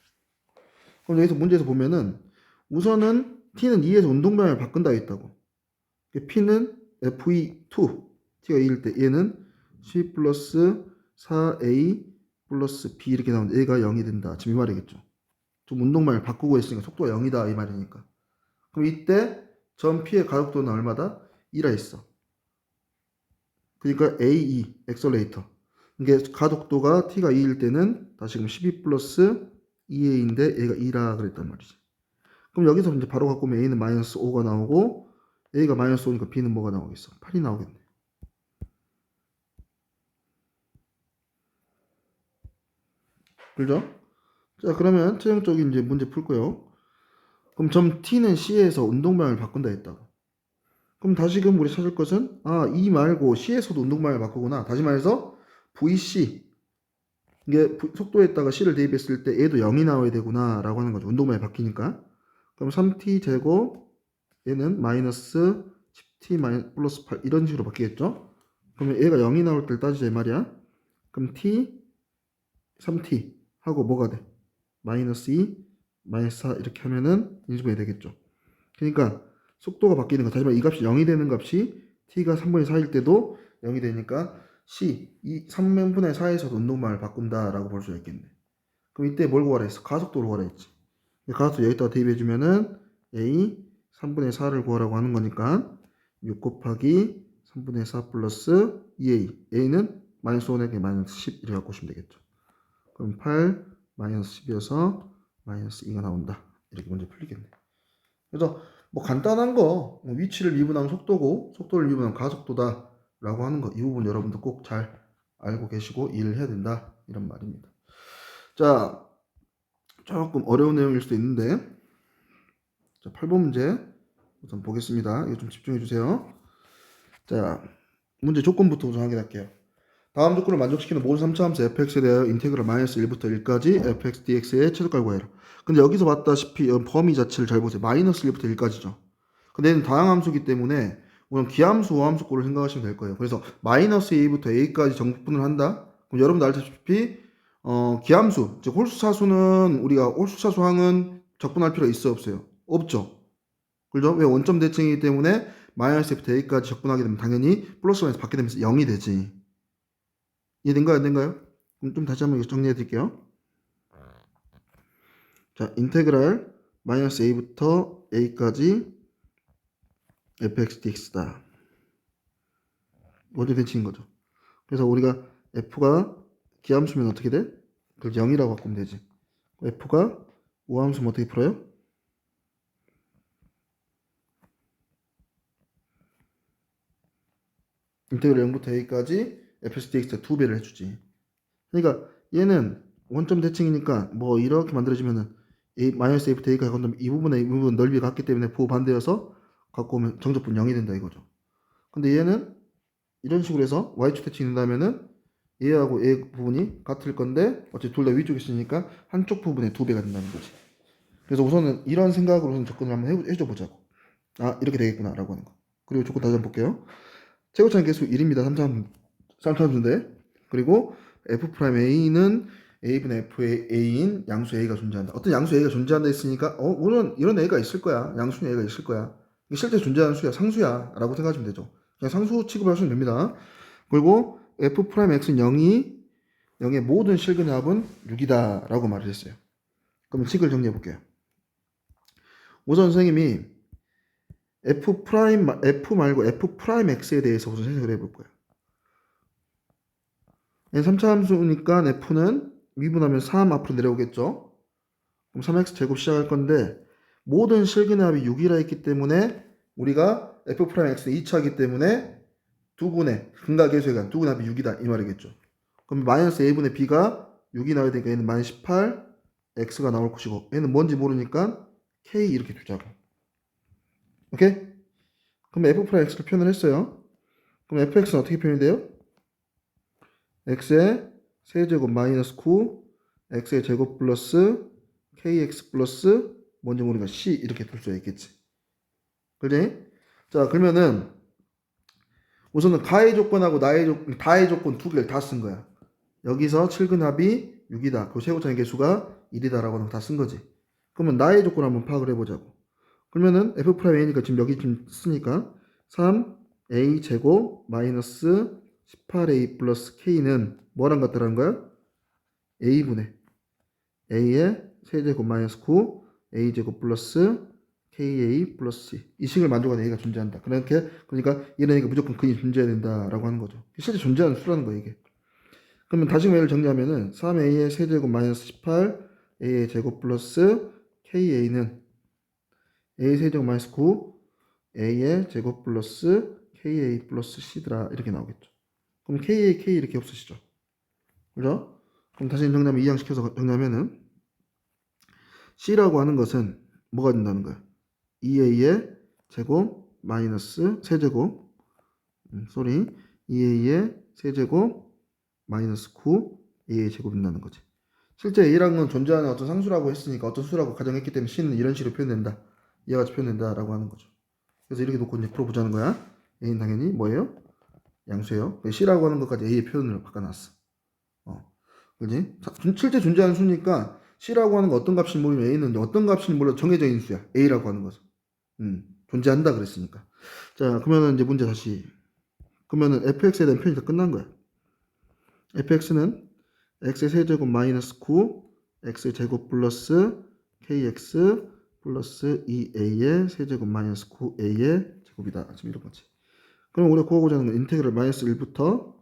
그럼 여기서 문제에서 보면은 우선은 t는 2에서 운동방향을 바꾼다 했다고. p는 fe2 t가 2일 때 얘는 c 플러스 4a 플러스 b 이렇게 나오는데 얘가 0이 된다. 지금 이 말이겠죠. 좀 운동방향을 바꾸고 있으니까 속도가 0이다 이 말이니까. 그럼 이때 전 p의 가속도는 얼마다? 2라 했어. 그러니까 AE, 엑셀레이터. 이게 가속도가 t가 2일 때는 다시금 12 플러스 2a인데 얘가 2라 그랬단 말이지. 그럼 여기서 이제 바로 갖고 오면 a는 마이너스 5가 나오고 a가 마이너스 5니까 b는 뭐가 나오겠어? 8이 나오겠네. 그죠? 자, 그러면 최종적인 이제 문제 풀고요. 그럼 점 t는 c에서 운동방향을 바꾼다 했다고. 그럼 다시금 우리 찾을 것은 E 말고 c에서도 운동방향을 바꾸구나. 다시 말해서 VC 이게 속도에다가 c를 대입했을 때 얘도 0이 나와야 되구나 라고 하는 거죠. 운동방향이 바뀌니까. 그럼 3t 제곱 얘는 마이너스 10t 플러스 8 이런 식으로 바뀌겠죠. 그러면 얘가 0이 나올 때를 따지자 이 말이야. 그럼 t 3t 하고 뭐가 돼? 마이너스 2 마이너스 4 이렇게 하면은 인수분해 되겠죠. 그러니까 속도가 바뀌는 거 다시 말해 이 값이 0이 되는 값이 t가 3분의 4일 때도 0이 되니까 c 이 3분의 4에서도 운동방을 바꾼다라고 볼 수가 있겠네. 그럼 이때 뭘 구하라 했어? 가속도를 구하라 했지. 가속도 여기다가 대입해주면은 a 3분의 4를 구하라고 하는 거니까 6 곱하기 3분의 4 플러스 2a a는 마이너스 5에게 마이너스 10 이렇게 갖고 오시면 되겠죠. 그럼 8 마이너스 10이어서 마이너스 2가 나온다. 이렇게 문제 풀리겠네. 그래서 뭐 간단한 거 위치를 미분하면 속도고 속도를 미분하면 가속도다 라고 하는 거 이 부분 여러분도 꼭 잘 알고 계시고 이해를 해야 된다 이런 말입니다. 자, 조금 어려운 내용일 수도 있는데 자, 8번 문제 우선 보겠습니다. 이거 좀 집중해 주세요. 자, 문제 조건부터 우선 확인할게요. 다음 조건을 만족시키는 모든 3차 함수 fx에 대하여 인테그랄 마이너스 1부터 1까지 fx dx의 최소값을 구해라. 근데 여기서 봤다시피 범위 자체를 잘 보세요. 마이너스 1부터 1까지죠. 근데 얘는 다항함수이기 때문에 우선 기함수, 우함수꼴을 생각하시면 될 거예요. 그래서 마이너스 a부터 a까지 정분을 한다. 그럼 여러분도 알다시피 기함수, 즉 홀수차수는 우리가 홀수차수항은 적분할 필요가 있어 없어요? 없죠. 그죠? 왜 원점 대칭이기 때문에 마이너스 a부터 a까지 적분하게 되면 당연히 플러스 마이너스 받게 되면서 0이 되지. 이해된가요? 안 된가요? 그럼 좀 다시 한번 정리해 드릴게요. 자, 인테그랄 마이너스 a부터 a까지 fx dx다. 원점 대칭인 거죠. 그래서 우리가 f가 기함수면 어떻게 돼? 그걸 0이라고 바꾸면 되지. f가 우함수면 어떻게 풀어요? 인테그랄 0부터 a까지 fx dx 2배를 해주지. 그러니까 얘는 원점 대칭이니까 뭐 이렇게 만들어지면은 a 마이너스 a부터 a가 건너면 이 부분 넓이가 같기 때문에 부호 반대여서 갖고 오면 정적분 0이 된다 이거죠. 근데 얘는 이런 식으로 해서 y축 대칭이 된다면은 얘하고 a 부분이 같을 건데 어차피 둘 다 위쪽에 있으니까 한쪽 부분의 2배가 된다는 거지. 그래서 우선은 이런 생각으로 접근을 한번 해줘 보자고. 아 이렇게 되겠구나 라고 하는 거. 그리고 조건 다시 한번 볼게요. 최고차는 계수 1입니다. 3차함수인데 그리고 f'a는 a분의 f의 a인 양수 a가 존재한다. 어떤 양수 a가 존재한다 했으니까 물론 이런 a가 있을 거야. 양수는 a가 있을 거야. 이게 실제 존재하는 수야. 상수야 라고 생각하시면 되죠. 그냥 상수 취급하시면 됩니다. 그리고 f'x는 0의 모든 실근의 합은 6이다 라고 말을 했어요. 그럼 식을 정리해 볼게요. 우선 선생님이 f 말고 f'x에 대해서 우선 생각을 해볼 거예요. 3차 함수니까 f는 미분하면 3 앞으로 내려오겠죠. 그럼 3x 제곱 시작할 건데 모든 실근의 합이 6이라 했기 때문에 우리가 f'x는 2차이기 때문에 두분의 근각계수의 두 분의 합이 6이다 이 말이겠죠. 그럼 마이너스 a분의 b가 6이 나와야 되니까 얘는 마이너스 18 x가 나올 것이고 얘는 뭔지 모르니까 k 이렇게 두자고. 오케이? 그럼 f'x를 표현을 했어요. 그럼 fx는 어떻게 표현이 돼요? x의 세제곱 마이너스 9 x의 제곱 플러스 kx 플러스 뭔지 모르니까 c 이렇게 둘 수가 있겠지. 그지? 자 그러면은 우선은 가의 조건하고 다의 조건 두 개를 다 쓴 거야. 여기서 7근합이 6이다. 그 최고차의 개수가 1이다라고 하는 거 다 쓴 거지. 그러면 나의 조건 한번 파악을 해보자고. 그러면은 f'a니까 지금 여기 지금 쓰니까 3a 제곱 마이너스 18a 플러스 k는 뭐랑 같다라는 거야? a분의 a의 세제곱 마이너스 9 a 제곱 플러스 ka 플러스 c 이 식을 만족하는 a가 존재한다. 그러니까 이런 a가 무조건 근이 존재해야 된다라고 하는 거죠. 실제 존재하는 수라는 거야 이게. 그러면 다시 얘를 정리하면은 3a의 세제곱 마이너스 18 a의 제곱 플러스 ka는 a 세제곱 마이너스 9 a의 제곱 플러스 ka 플러스 c더라 이렇게 나오겠죠. 그럼 k 이렇게 없으시죠. 그죠? 그럼 다시 정리하면 이항시켜서 정리하면은 c라고 하는 것은 뭐가 된다는 거야? 2a의 제곱 마이너스 세제곱 2a의 세제곱 마이너스 9 a의 제곱이 된다는 거지. 실제 a라는 건 존재하는 어떤 상수라고 했으니까 어떤 수라고 가정했기 때문에 c는 이런 식으로 표현된다. 이와 같이 표현된다 라고 하는 거죠. 그래서 이렇게 놓고 이제 풀어보자는 거야. a는 당연히 뭐예요? 양수예요. c라고 하는 것까지 a의 표현을 바꿔놨어. 그지? 실제 존재하는 수니까 c라고 하는 거 어떤 값인지 모르면 a는 어떤 값인지 몰라 정해져 있는 수야. a라고 하는 것은. 존재한다 그랬으니까. 자, 그러면은 이제 문제 다시. 그러면은 fx에 대한 표현이 다 끝난 거야. fx는 x의 세제곱 마이너스 9 x의 제곱 플러스 kx 플러스 2a의 세제곱 마이너스 9a의 제곱이다. 지금 이런 거지. 그럼 우리가 구하고자 하는 건 인테그랄 마이너스 1부터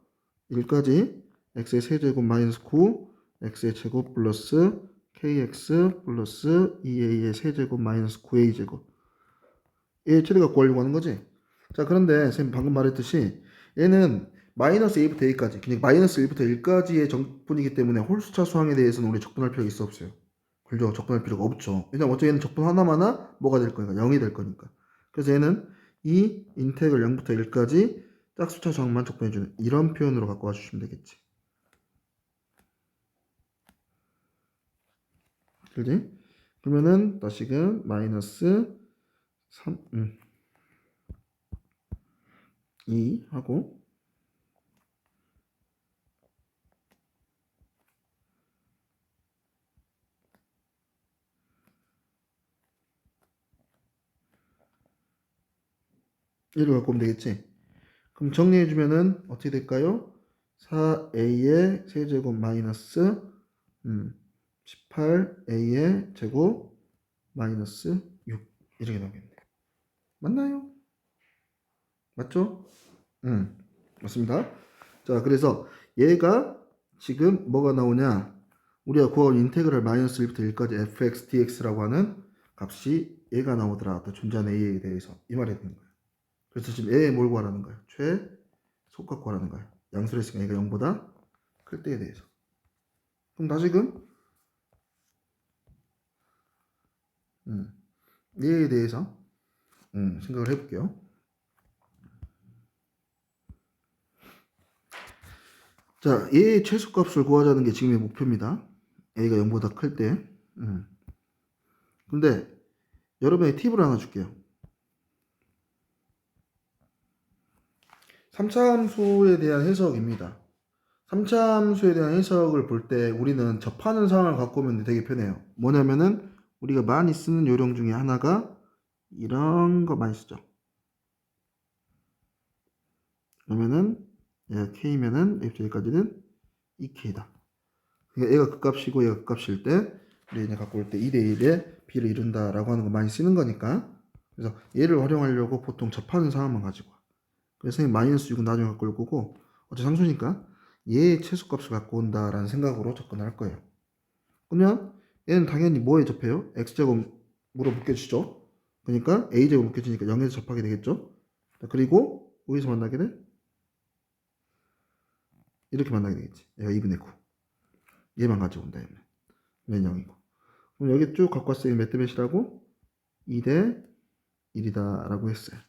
1까지 x의 세제곱 마이너스 9 x의 제곱 플러스 kx 플러스 2a의 세제곱 마이너스 9a 제곱 얘 최대값 구하려고 하는 거지. 자 그런데 선생님 방금 말했듯이 얘는 마이너스 a부터 a까지 그냥 마이너스 1부터 1까지의 정분이기 때문에 홀수차 수항에 대해서는 우리 적분할 필요가 있어 없어요? 그죠? 적분할 필요가 없죠. 왜냐면 어차피 얘는 적분 하나마나 뭐가 될 거니까 0이 될 거니까. 그래서 얘는 이 인테그럴 0부터 1까지 짝수차 수항만 적분해주는 이런 표현으로 갖고 와주시면 되겠지. 그지? 그러면은 다시금 마이너스 3 2 하고 얘를 갖고 오면 되겠지. 그럼 정리해주면은 어떻게 될까요? 4a의 세제곱 마이너스 18a의 제곱 마이너스 6 이렇게 나오겠네요. 맞나요? 맞죠? 맞습니다. 자, 그래서 얘가 지금 뭐가 나오냐? 우리가 구한 인테그랄 마이너스 1부터 1까지 fx dx라고 하는 값이 얘가 나오더라. 또 존재하는 a에 대해서 이 말이 되는 거예요. 그래서 지금 a에 뭘 구하라는 거야? 최소값 구하라는 거야. 양수를 했으니까 얘가 0보다 클 때에 대해서. 그럼 다시금 얘에 대해서 생각을 해볼게요. 자, 얘의 최소값을 구하자는 게 지금의 목표입니다. a가 0보다 클 때. 근데 여러분의 팁을 하나 줄게요. 3차 함수에 대한 해석입니다. 3차 함수에 대한 해석을 볼 때 우리는 접하는 상황을 갖고 오면 되게 편해요. 뭐냐면은 우리가 많이 쓰는 요령 중에 하나가 이런 거 많이 쓰죠. 그러면은 얘가 k면은 여기까지는 2k다. 그러니까 얘가 극값이고 얘가 극값일 때 우리 이제 갖고 올 때 2대1에 b를 이룬다라고 하는 거 많이 쓰는 거니까. 그래서 얘를 활용하려고 보통 접하는 상황만 가지고 와. 그래서 선생님 마이너스 6은 나중에 갖고 올 거고 어차피 상수니까 얘의 최소값을 갖고 온다라는 생각으로 접근할 거예요. 그러면 얘는 당연히 뭐에 접해요? x제곱으로 묶여지죠. 그러니까 a제곱 묶여지니까 0에서 접하게 되겠죠. 그리고 어디서 만나게 돼? 이렇게 만나게 되겠지. 얘가 2분의 9. 얘만 가지고 온다. 얘는 0이고. 그럼 여기 쭉 갖고 왔을 때 몇 대 몇이라고? 2대 1이다 라고 했어요.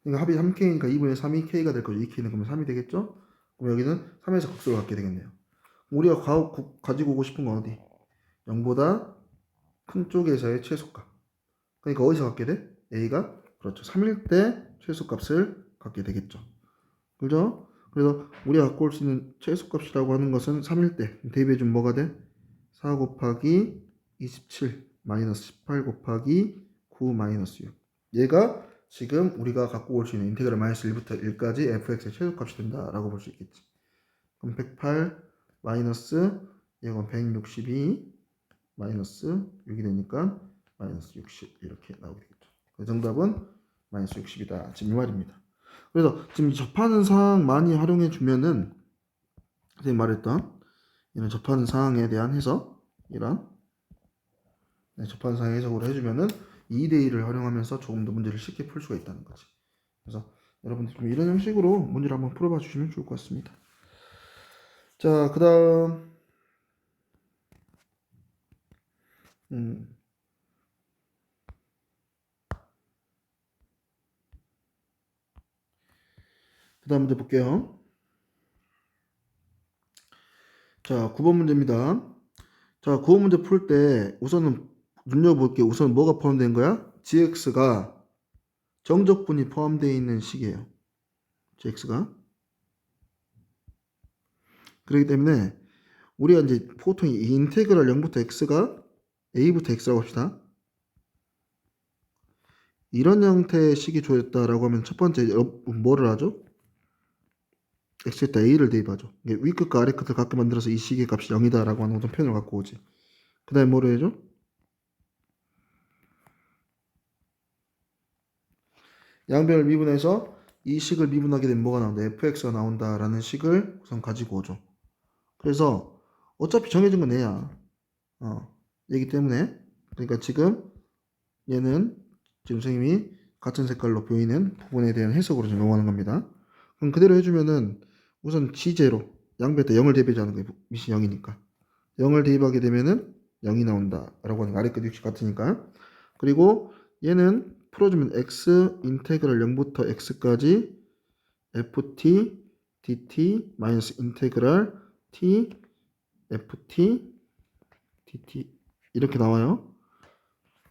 그러니까 합이 3k니까 2분의 3이 k가 될 거죠. 2k는 그러면 3이 되겠죠? 그럼 여기는 3에서 극수를 갖게 되겠네요. 우리가 가지고 오고 싶은 건 어디? 0보다 큰 쪽에서의 최소값. 그러니까 어디서 갖게 돼? a가 그렇죠. 3일 때 최소값을 갖게 되겠죠. 그죠? 그래서 우리가 갖고 올 수 있는 최소값이라고 하는 것은 3일 때 대입해주면 뭐가 돼? 4 곱하기 27 마이너스 18 곱하기 9 마이너스 6. 얘가 지금 우리가 갖고 올 수 있는 인테그랄 마이너스 1부터 1까지 fx의 최소값이 된다라고 볼 수 있겠지. 그럼 108 마이너스 이건 162 마이너스 6이 되니까 마이너스 60 이렇게 나오게 되겠죠. 그 정답은 마이너스 60이다. 지금 이 말입니다. 그래서 지금 접하는 사항 많이 활용해 주면은 선생님 말했던 이런 접하는 사항에 대한 해석 이런 접하는 사항 해석으로 해주면은 2대1을 활용하면서 조금 더 문제를 쉽게 풀 수가 있다는 거지. 그래서 여러분들 좀 이런 형식으로 문제를 한번 풀어봐 주시면 좋을 것 같습니다. 자, 그 다음 그 다음 문제 볼게요. 자, 9번 문제입니다. 자, 9번 문제 풀 때 우선은 눈여볼게요. 우선 뭐가 포함된 거야? gx가 정적분이 포함되어 있는 식이에요. gx가. 그렇기 때문에 우리가 이제 보통 이 인테그랄 0부터 x가 a부터 x라고 합시다. 이런 형태의 식이 주어졌다라고 하면 첫 번째 뭐를 하죠? x에다 a를 대입하죠. 위끝과 아래끝을 같게 만들어서 이 식의 값이 0이다라고 하는 어떤 표현을 갖고 오지. 그 다음에 뭐를 해줘? 양변을 미분해서 이 식을 미분하게 되면 뭐가 나온다? fx가 나온다라는 식을 우선 가지고 오죠. 그래서 어차피 정해진 건 얘야. 얘기 때문에 그러니까 지금 얘는 지금 선생님이 같은 색깔로 보이는 부분에 대한 해석으로 지금 넘어가는 겁니다. 그럼 그대로 해주면은 우선 G0 양변에 0을 대입하자는 거예요. 미시 0이니까 0을 대입하게 되면은 0이 나온다 라고 하는 거. 아래끝 위치 같으니까. 그리고 얘는 풀어주면 x 인테그랄 0부터 x까지 ft dt 마이너스 인테그랄 t ft dt 이렇게 나와요.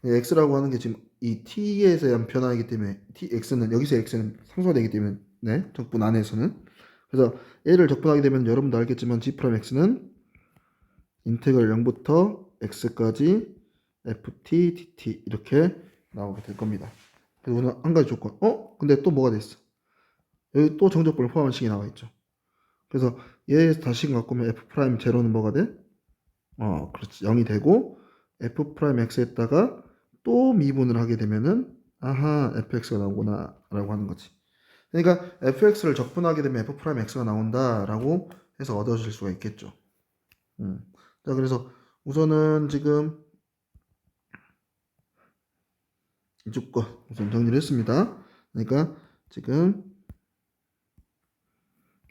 x라고 하는 게 지금 이 t에서 대한 변화이기 때문에 x는 여기서 x는 상수가 되기 때문에 네, 적분 안에서는 그래서 얘를 적분하게 되면 여러분도 알겠지만 g'(x는) 인테그랄 0부터 x까지 ft dt 이렇게 나오게 될 겁니다. 그래서 오늘 한 가지 조건. 근데 또 뭐가 됐어? 여기 또 정적분을 포함한 식이 나와 있죠. 그래서 얘에서 다시 갖고 오면 f'0는 뭐가 돼? 그렇지. 0이 되고 f'x에다가 또 미분을 하게 되면은 아하 fx가 나오구나 라고 하는 거지. 그러니까 fx를 적분하게 되면 f'x가 나온다라고 해서 얻어질 수가 있겠죠. 자, 그래서 우선은 지금 이쪽 거 우선 정리를 했습니다. 그러니까 지금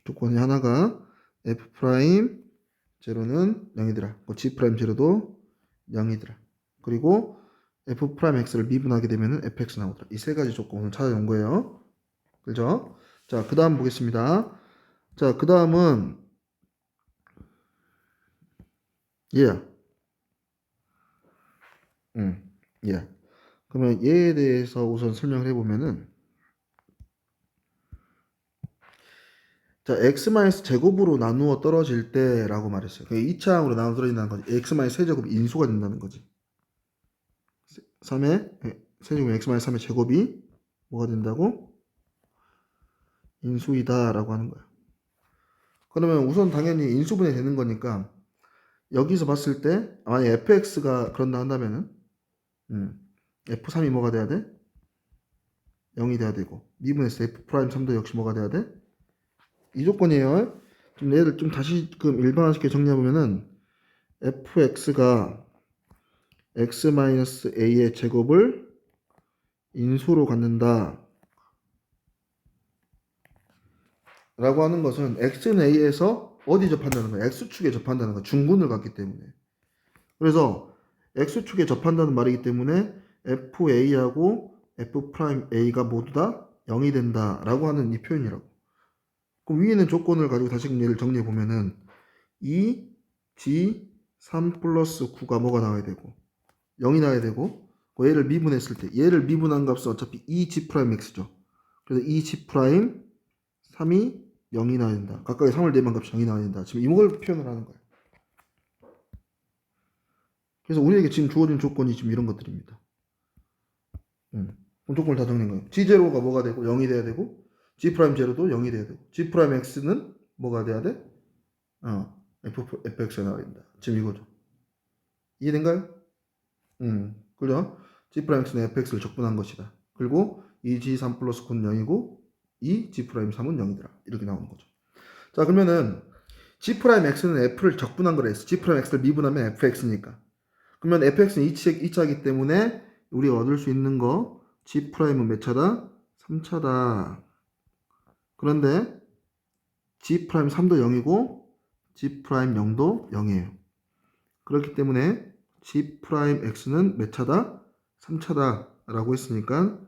조건이 하나가 f' 제로는 0이더라. G 프라임 제로도 0이더라. 그리고 f 프라임 x를 미분하게 되면은 fx 나오더라. 이 세 가지 조건을 찾아온 거예요. 그죠? 자, 그 다음 보겠습니다. 자, 그 다음은 얘야. 얘. 그러면 얘에 대해서 우선 설명을 해보면은 자, x 제곱으로 나누어 떨어질 때라고 말했어요. 그게 2차항으로 나누어 떨어진다는 거지. x 세제곱이 인수가 된다는 거지. 3의 세제곱 x 3의 제곱이 뭐가 된다고? 인수이다 라고 하는 거야. 그러면 우선 당연히 인수분해 되는 거니까 여기서 봤을 때 만약 fx가 그런다 한다면은 f3이 뭐가 돼야 돼? 0이 돼야 되고 미분에서 f'3도 역시 뭐가 돼야 돼? 이 조건이에요. 좀 얘를 좀 다시 일반화시켜 정리해보면은 fx가 x-a의 제곱을 인수로 갖는다 라고 하는 것은 x는 a에서 어디 접한다는 거야? x축에 접한다는 거야. 중군을 갖기 때문에. 그래서 x축에 접한다는 말이기 때문에 fa하고 f'a가 모두 다 0이 된다 라고 하는 이 표현이라고. 그럼 위에 있는 조건을 가지고 다시 얘를 정리해 보면은 2g3 플러스 9가 뭐가 나와야 되고 0이 나와야 되고 얘를 미분했을 때 얘를 미분한 값은 어차피 2g'x죠. 그래서 2g' 3이 0이 나와야 된다. 각각의 3을 대입한 값이 0이 나와야 된다. 지금 이걸 표현을 하는 거예요. 그래서 우리에게 지금 주어진 조건이 지금 이런 것들입니다. 그럼 조건을 다 정리한 거예요. g0가 뭐가 되고 0이 돼야 되고 g'0도 0이 돼야 되고 g'(x는 뭐가 돼야 돼? fx가 나와야 된다. 지금 이거죠. 이해된가요? 그죠? g'(x는 fx를 적분한 것이다. 그리고 2g3 플러스 9는 0이고 2g'3은 0이더라. 이렇게 나오는 거죠. 자, 그러면은 g'x는 f를 적분한 거라 했어. g'x를 미분하면 fx니까. 그러면 fx는 2차이기 때문에 우리가 얻을 수 있는 거 g'은 몇 차다? 3차다. 그런데 g'3도 0이고 g'0도 0이에요. 그렇기 때문에 g'x는 몇 차다? 3차다 라고 했으니까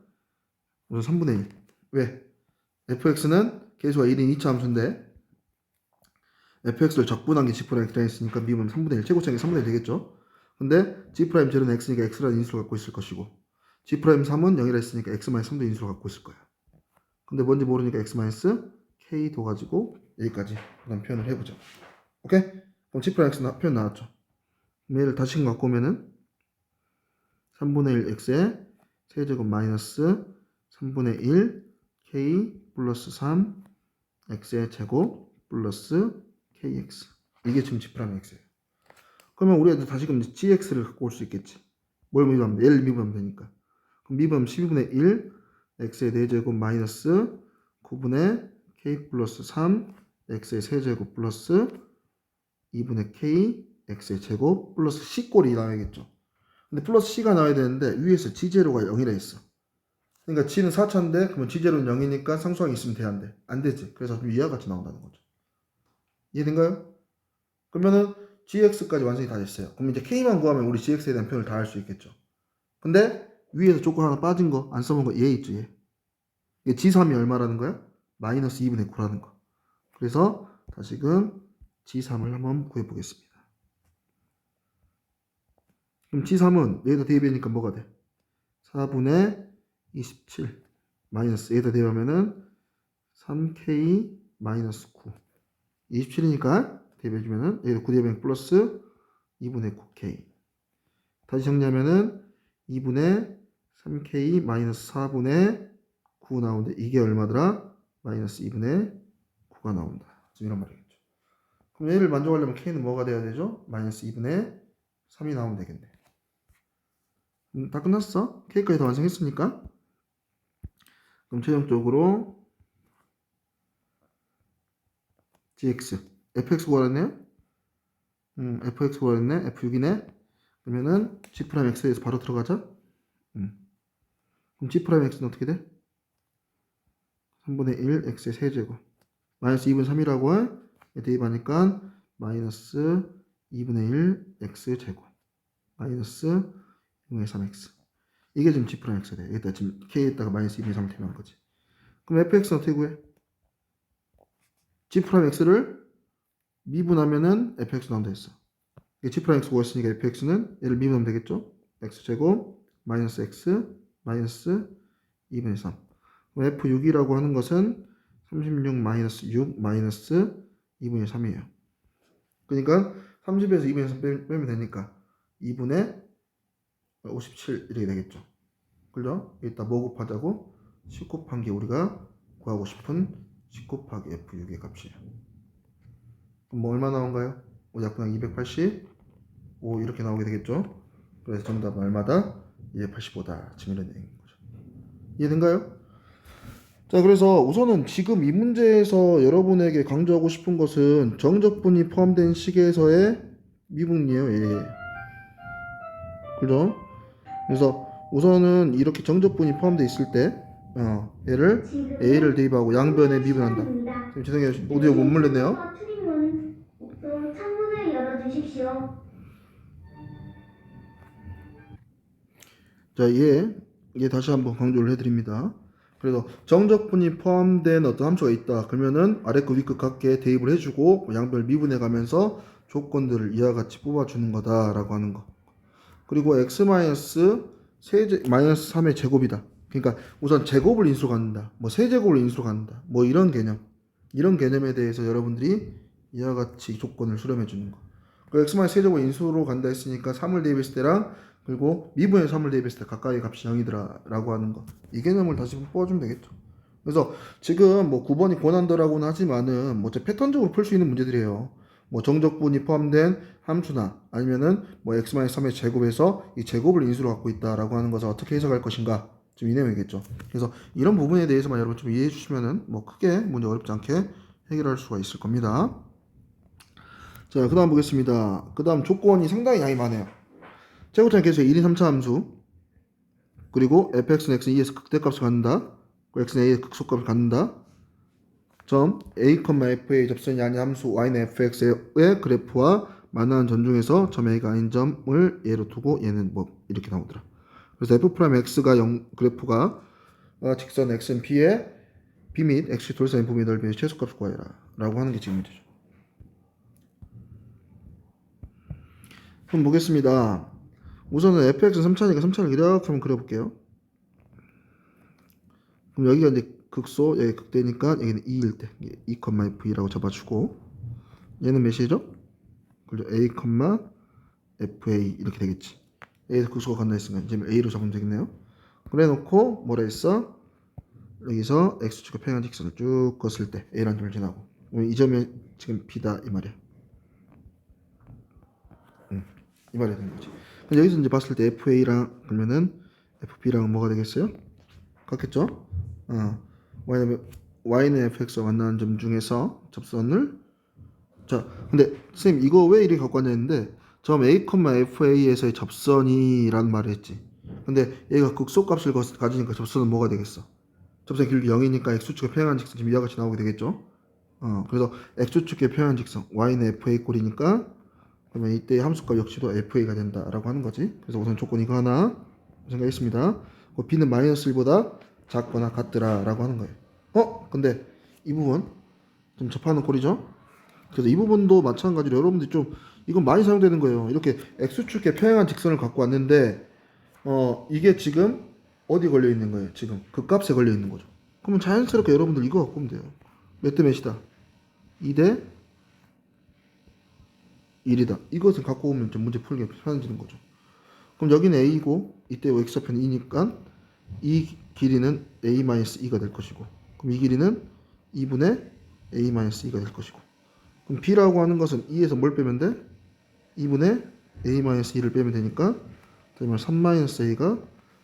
우선 3분의 1. 왜? fx는 계수가 1인 2차 함수인데 fx를 적분한 게 g'x라 했으니까 미분 3분의 1, 최고차이 3분의 1 되겠죠? 근데 g'0는 x니까 x라는 인수를 갖고 있을 것이고 g'3은 0이라 했으니까 x-3도 인수를 갖고 있을 거야. 근데 뭔지 모르니까 x-k 둬가지고 여기까지 그런 표현을 해보죠. 오케이? 그럼 g'(x) 표현 나왔죠? 그럼 얘를 다시 갖고 오면은 3분의 1 x의 세제곱 마이너스 3분의 1 k 플러스 3 x의 제곱 플러스 kx. 이게 지금 g'(x예요. 그러면 우리가 다시 그럼 gx를 갖고 올 수 있겠지. 뭘 미분하면 돼? 얘를 미분하면 되니까. 그럼 미분하면 12분의 1 x의 4제곱 마이너스 9분의 k 플러스 3 x의 세제곱 플러스 2분의 k x의 제곱 플러스 c꼴이 나와야겠죠. 근데 플러스 c가 나와야 되는데 위에서 g0가 0이라 했어. 그러니까 g는 4차인데 그러면 g0는 0이니까 상수항이 있으면 돼야 안 돼? 안 되지. 그래서 위와 같이 나온다는 거죠. 이해된가요? 그러면은 gx까지 완성이 다 됐어요. 그럼 이제 k만 구하면 우리 gx에 대한 표현을 다 할 수 있겠죠. 근데 위에서 조건 하나 빠진 거 안 써본 거 얘 있죠, 얘. 이게 g3이 얼마라는 거야? 마이너스 2분의 9라는 거. 그래서 다시금 g3을 한번 구해 보겠습니다. 그럼 g3은 여기다 대입하니까 뭐가 돼? 4분의 27 마이너스 여기다 대입하면은 3k 마이너스 9 27이니까 대입해주면은 여기다 9 대입하면 플러스 2분의 9k 다시 정리하면은 2분의 3k 마이너스 4분의 9 나오는데 이게 얼마더라? 마이너스 2분의 9가 나온다. 지금 이런 말이겠죠. 그럼 얘를 만족하려면 k는 뭐가 돼야 되죠? 마이너스 2분의 3이 나오면 되겠네. 다 끝났어. k까지 다 완성했으니까. 그럼 최종적으로 gx fx 구하랬네요. fx 구하랬네. f6이네. 그러면은 g'x에서 바로 들어가자. 그럼 g'x는 어떻게 돼? 3분의 1 x의 세제곱 마이너스 2분의 3이라고 대입하니까 마이너스 2분의 1 x제곱 마이너스 2분의 3x. 이게 지금 g 프라임 x가 돼. 여기다 지금 k에다가 마이너스 2분의 3을 대입한 거지. 그럼 fx는 어떻게 구해? g 프라임 x를 미분하면은 fx 나온다 했어. g 프라임 x 구했으니까 fx는 얘를 미분하면 되겠죠? x제곱 마이너스 x 마이너스 2분의 3. 그럼 f6이라고 하는 것은 36 마이너스 6 마이너스 2분의 3이에요. 그러니까 30에서 2분의 3 빼면 되니까 2분의 57 이렇게 되겠죠. 그죠? 이따 뭐 곱하자고? 10 곱한 게 우리가 구하고 싶은 10 곱하기 f6의 값이에요. 그럼 뭐 얼마 나온가요? 약분하기 285 이렇게 나오게 되겠죠. 그래서 정답은 얼마다? 285다. 지금 이런 얘기인 거죠. 이해된가요? 자, 그래서 우선은 지금 이 문제에서 여러분에게 강조하고 싶은 것은 정적분이 포함된 식에서의 미분이에요. 예. 그죠? 그래서 우선은 이렇게 정적분이 포함되어 있을 때 얘를 A를 대입하고 양변에 미분한다. 죄송해요. 오디오 못 물렸네요. 창문을 열어주십시오. 자, 얘 다시 한번 강조를 해드립니다. 그래서 정적분이 포함된 어떤 함수가 있다. 그러면은 아래급 위급 각게 대입을 해주고 양변을 미분해 가면서 조건들을 이와 같이 뽑아주는 거다라고 하는 거. 그리고 x 마이너스 3의 제곱이다. 그러니까 우선 제곱을 인수로 갖는다. 뭐 세제곱을 인수로 갖는다. 뭐 이런 개념. 이런 개념에 대해서 여러분들이 이와 같이 조건을 수렴해 주는 거. 그 x 마이너스 세제곱 인수로 간다 했으니까 3을 대입했을 때랑 그리고 미분의 3을 대입했을 때 가까이 값이 0이더라 라고 하는 거. 이 개념을 다시 뽑아주면 되겠죠. 그래서 지금 뭐 9번이 고난도라고는 하지만은 뭐 패턴적으로 풀 수 있는 문제들이에요. 뭐 정적분이 포함된 함수나 아니면은 뭐 x-3의 제곱에서 이 제곱을 인수로 갖고 있다라고 하는 것을 어떻게 해석할 것인가. 지금 이 내용이겠죠. 그래서 이런 부분에 대해서만 여러분 좀 이해해 주시면은 뭐 크게 문제 어렵지 않게 해결할 수가 있을 겁니다. 자, 그 다음 보겠습니다. 그 다음 조건이 상당히 양이 많아요. 제곱창 계수의 1인 3차 함수, 그리고 fx는 x는 2에서 극대값을 갖는다, x는 a의 극소값을 갖는다, 점 a, f의 접선이 아닌 함수 y는 fx의 그래프와 만나는 점 중에서 점 a가 아닌 점을 예로 두고 얘는 뭐 이렇게 나오더라. 그래서 f'x가 그래프가 직선 x는 b의 b 및 x 돌선 부분의 넓이의 최소값을 구하여라 라고 하는 게 지금 문제죠. 그럼 보겠습니다. 우선은 fx는 3차니까 3차를 이렇게 한번 그려볼게요. 그럼 여기가 이제 극소, 여기 극대니까 여기는 2일 때 2,f라고 잡아주고 얘는 몇이죠? 그죠? a, fa 이렇게 되겠지. a에서 극소가 간다 했으니까 이제 a로 잡으면 되겠네요. 그래 놓고 뭐라 했어? 여기서 x축의 평행 직선을 쭉 걷을 때 a라는 점을 지나고 이 점이 지금 b다 이 말이야. 이 말이 되는 거지. 여기서 이제 봤을 때 fa랑 그러면은 fb랑 뭐가 되겠어요? 같겠죠? y는 fx와 만나는 점 중에서 접선을 자, 근데 선생님 이거 왜 이렇게 갖고 왔냐 했는데 점 a, fa에서의 접선이라는 말을 했지. 근데 얘가 극소값을 가지니까 접선은 뭐가 되겠어? 접선 길이 0이니까 x축의 평행한 직선 지금 이와 같이 나오게 되겠죠? 그래서 x축의 평행한 직선 y는 fa 꼴이니까 그러면 이때 함수값 역시도 fa가 된다라고 하는 거지. 그래서 우선 조건 이거 하나 생각했습니다. b는 마이너스 1보다 작거나 같더라 라고 하는 거예요. 근데 이 부분 좀 접하는 꼴이죠. 그래서 이 부분도 마찬가지로 여러분들이 좀 이건 많이 사용되는 거예요. 이렇게 x축의 평행한 직선을 갖고 왔는데 이게 지금 어디 걸려 있는 거예요? 지금 그 값에 걸려 있는 거죠. 그러면 자연스럽게 여러분들 이거 갖고 오면 돼요. 몇 대 몇이다? 2대 1이다. 이것을 갖고 오면 좀 문제 풀기가 편해지는 거죠. 그럼 여기는 a고 이때 x좌표는 2니까 이 길이는 a-2가 될 것이고 그럼 이 길이는 2분의 a-2가 될 것이고 그럼 b라고 하는 것은 2에서 뭘 빼면 돼? 2분의 a-2를 빼면 되니까 그러면 3-a가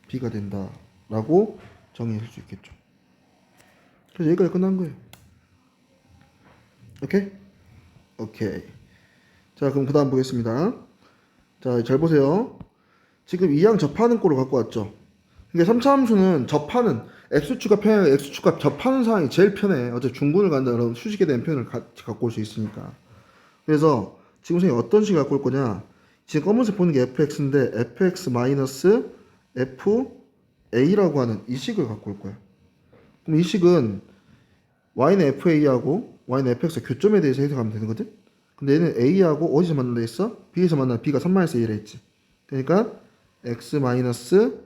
b가 된다 라고 정의할 수 있겠죠. 그래서 여기까지 끝난 거예요. 오케이? 오케이. 자, 그럼 그 다음 보겠습니다. 자, 잘 보세요. 지금 이항 접하는 꼴을 갖고 왔죠. 그러니까 3차 함수는 접하는 x축과 평행 x축과 접하는 상황이 제일 편해. 어차피 중군을 간다 그러면 수직에 대한 표현을 같이 갖고 올 수 있으니까. 그래서 지금 선생님 어떤 식을 갖고 올 거냐? 지금 검은색 보는 게 fx인데 fx 마이너스 fa라고 하는 이 식을 갖고 올 거야. 그럼 이 식은 y는 fa하고 y는 fx의 교점에 대해서 해석하면 되거든. 근데 얘는 a하고 어디서 만난다 했어? b에서 만나 b가 3-a라 했지. 그러니까 x 마이너스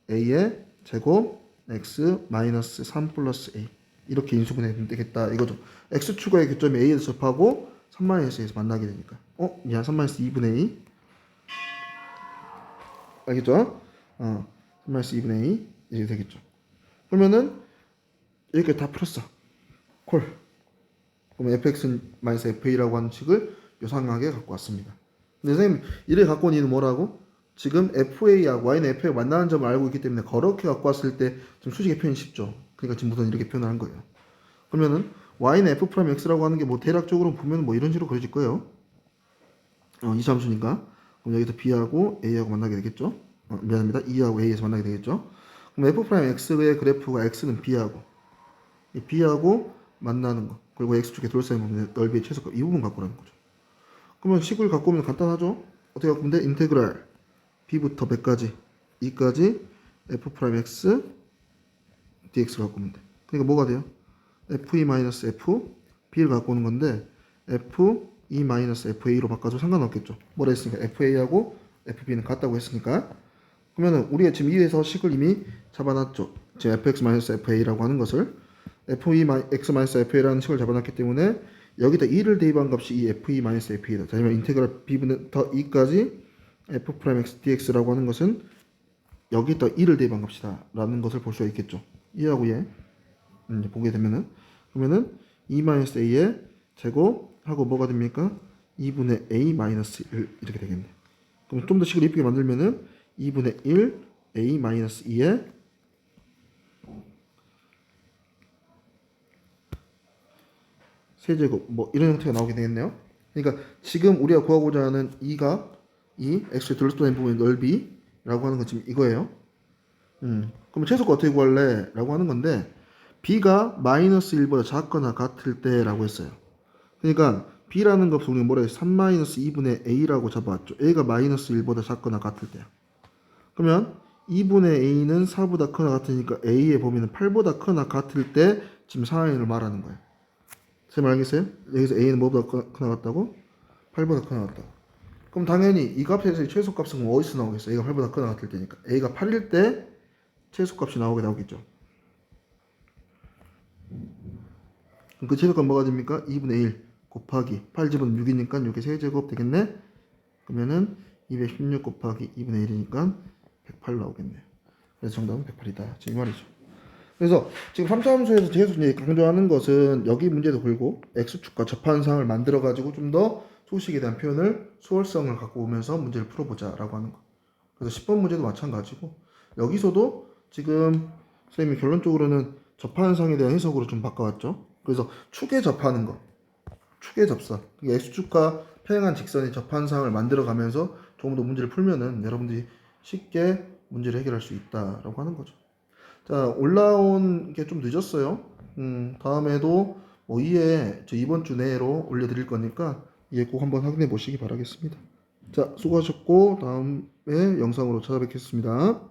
a의 제곱 x 마이너스 3 플러스 a 이렇게 인수분해되면 되겠다 이거죠. x축의 교점이 a에서 접하고 3-a에서 만나게 되니까 야 3-2분의 2 알겠죠? 3-2분의 2 이렇게 되겠죠. 그러면은 여기까지 다 풀었어. 콜. 그럼 fx-fa라고 하는 식을 요상하게 갖고 왔습니다. 근데 선생님 이를 갖고 온 이유는 뭐라고? 지금 fa하고 y는 f가 만나는 점을 알고 있기 때문에 그렇게 갖고 왔을 때 좀 수식의 표현이 쉽죠. 그러니까 지금 우선 이렇게 표현을 한 거예요. 그러면은 y는 f'x라고 하는 게 뭐 대략적으로 보면 뭐 이런 식으로 그려질 거예요. 이 함수니까. 그럼 여기서 b하고 a하고 만나게 되겠죠. 미안합니다. 2하고 a에서 만나게 되겠죠. 그럼 f'x의 그래프가 x는 b하고 이 b하고 만나는 거. 그리고 x축의 돌사인 넓이의 최소값 이 부분 갖고 오라는 거죠. 그러면 식을 갖고 오면 간단하죠. 어떻게 갖고 오면 돼? 인테그랄 b부터 100까지 2까지 f'x dx를 갖고 오면 돼. 그러니까 뭐가 돼요? fe-f b를 갖고 오는 건데 fe-fa로 바꿔도 상관없겠죠. 뭐라 했으니까 fa하고 fb는 같다고 했으니까. 그러면은 우리가 지금 이에서 식을 이미 잡아놨죠. 지금 fx-fa라고 하는 것을 fe-x-fa라는 식을 잡아놨기 때문에 여기다 2를 대입한 값이 이 fe-fa다. 자, 그러면 인테그랄 b분의 더 2까지 f'x dx라고 하는 것은 여기다 2를 대입한 값이다 라는 것을 볼 수가 있겠죠. 얘하고 얘 보게 되면은 그러면은 2-a의 제곱 하고 뭐가 됩니까? 2분의 a-1 이렇게 되겠네. 그럼 좀 더 식을 이쁘게 만들면은 2분의 1 a-2의 세제곱 뭐 이런 형태가 나오게 되겠네요. 그러니까 지금 우리가 구하고자 하는 이가 이 x의 둘러싸인 부분의 넓이라고 하는 건 지금 이거예요. 그럼 최소가 어떻게 구할래? 라고 하는 건데 b가 마이너스 1보다 작거나 같을 때 라고 했어요. 그러니까 b라는 값을 우리가 뭐라 했어? 3-2분의 a라고 잡아왔죠. a가 마이너스 1보다 작거나 같을 때야. 그러면 2분의 a는 4보다 크거나 같으니까 a의 범위는 8보다 크거나 같을 때 지금 상황을 말하는 거예요. 쌤 알겠어요? 여기서 a는 뭐보다 크거나 같다고? 8보다 크거나 같다고. 그럼 당연히 이 값에서의 최소값은 어디서 나오겠어? a가 8보다 크거나 같을 때니까 a가 8일 때 최소값이 나오겠죠. 그럼 그 최소값 뭐가 됩니까? 2분의 1 곱하기 8 집어넣으면 6이니까 6의 세제곱 되겠네? 그러면은 216 곱하기 2분의 1이니까 108 나오겠네요. 그래서 정답은 108이다. 지금 이 말이죠. 그래서 지금 3차 함수에서 계속 강조하는 것은 여기 문제도 걸고 x축과 접한상을 만들어 가지고 좀 더 소식에 대한 표현을 수월성을 갖고 오면서 문제를 풀어보자 라고 하는 거. 그래서 10번 문제도 마찬가지고 여기서도 지금 선생님이 결론적으로는 접한상에 대한 해석으로 좀 바꿔왔죠. 그래서 축에 접하는 거, 축에 접선, x축과 평행한 직선의 접한상을 만들어 가면서 조금 더 문제를 풀면은 여러분들이 쉽게 문제를 해결할 수 있다라고 하는 거죠. 자, 올라온 게 좀 늦었어요. 다음에도 뭐 이해 저 이번 주 내로 올려드릴 거니까 이해 꼭 한번 확인해 보시기 바라겠습니다. 자, 수고하셨고 다음에 영상으로 찾아뵙겠습니다.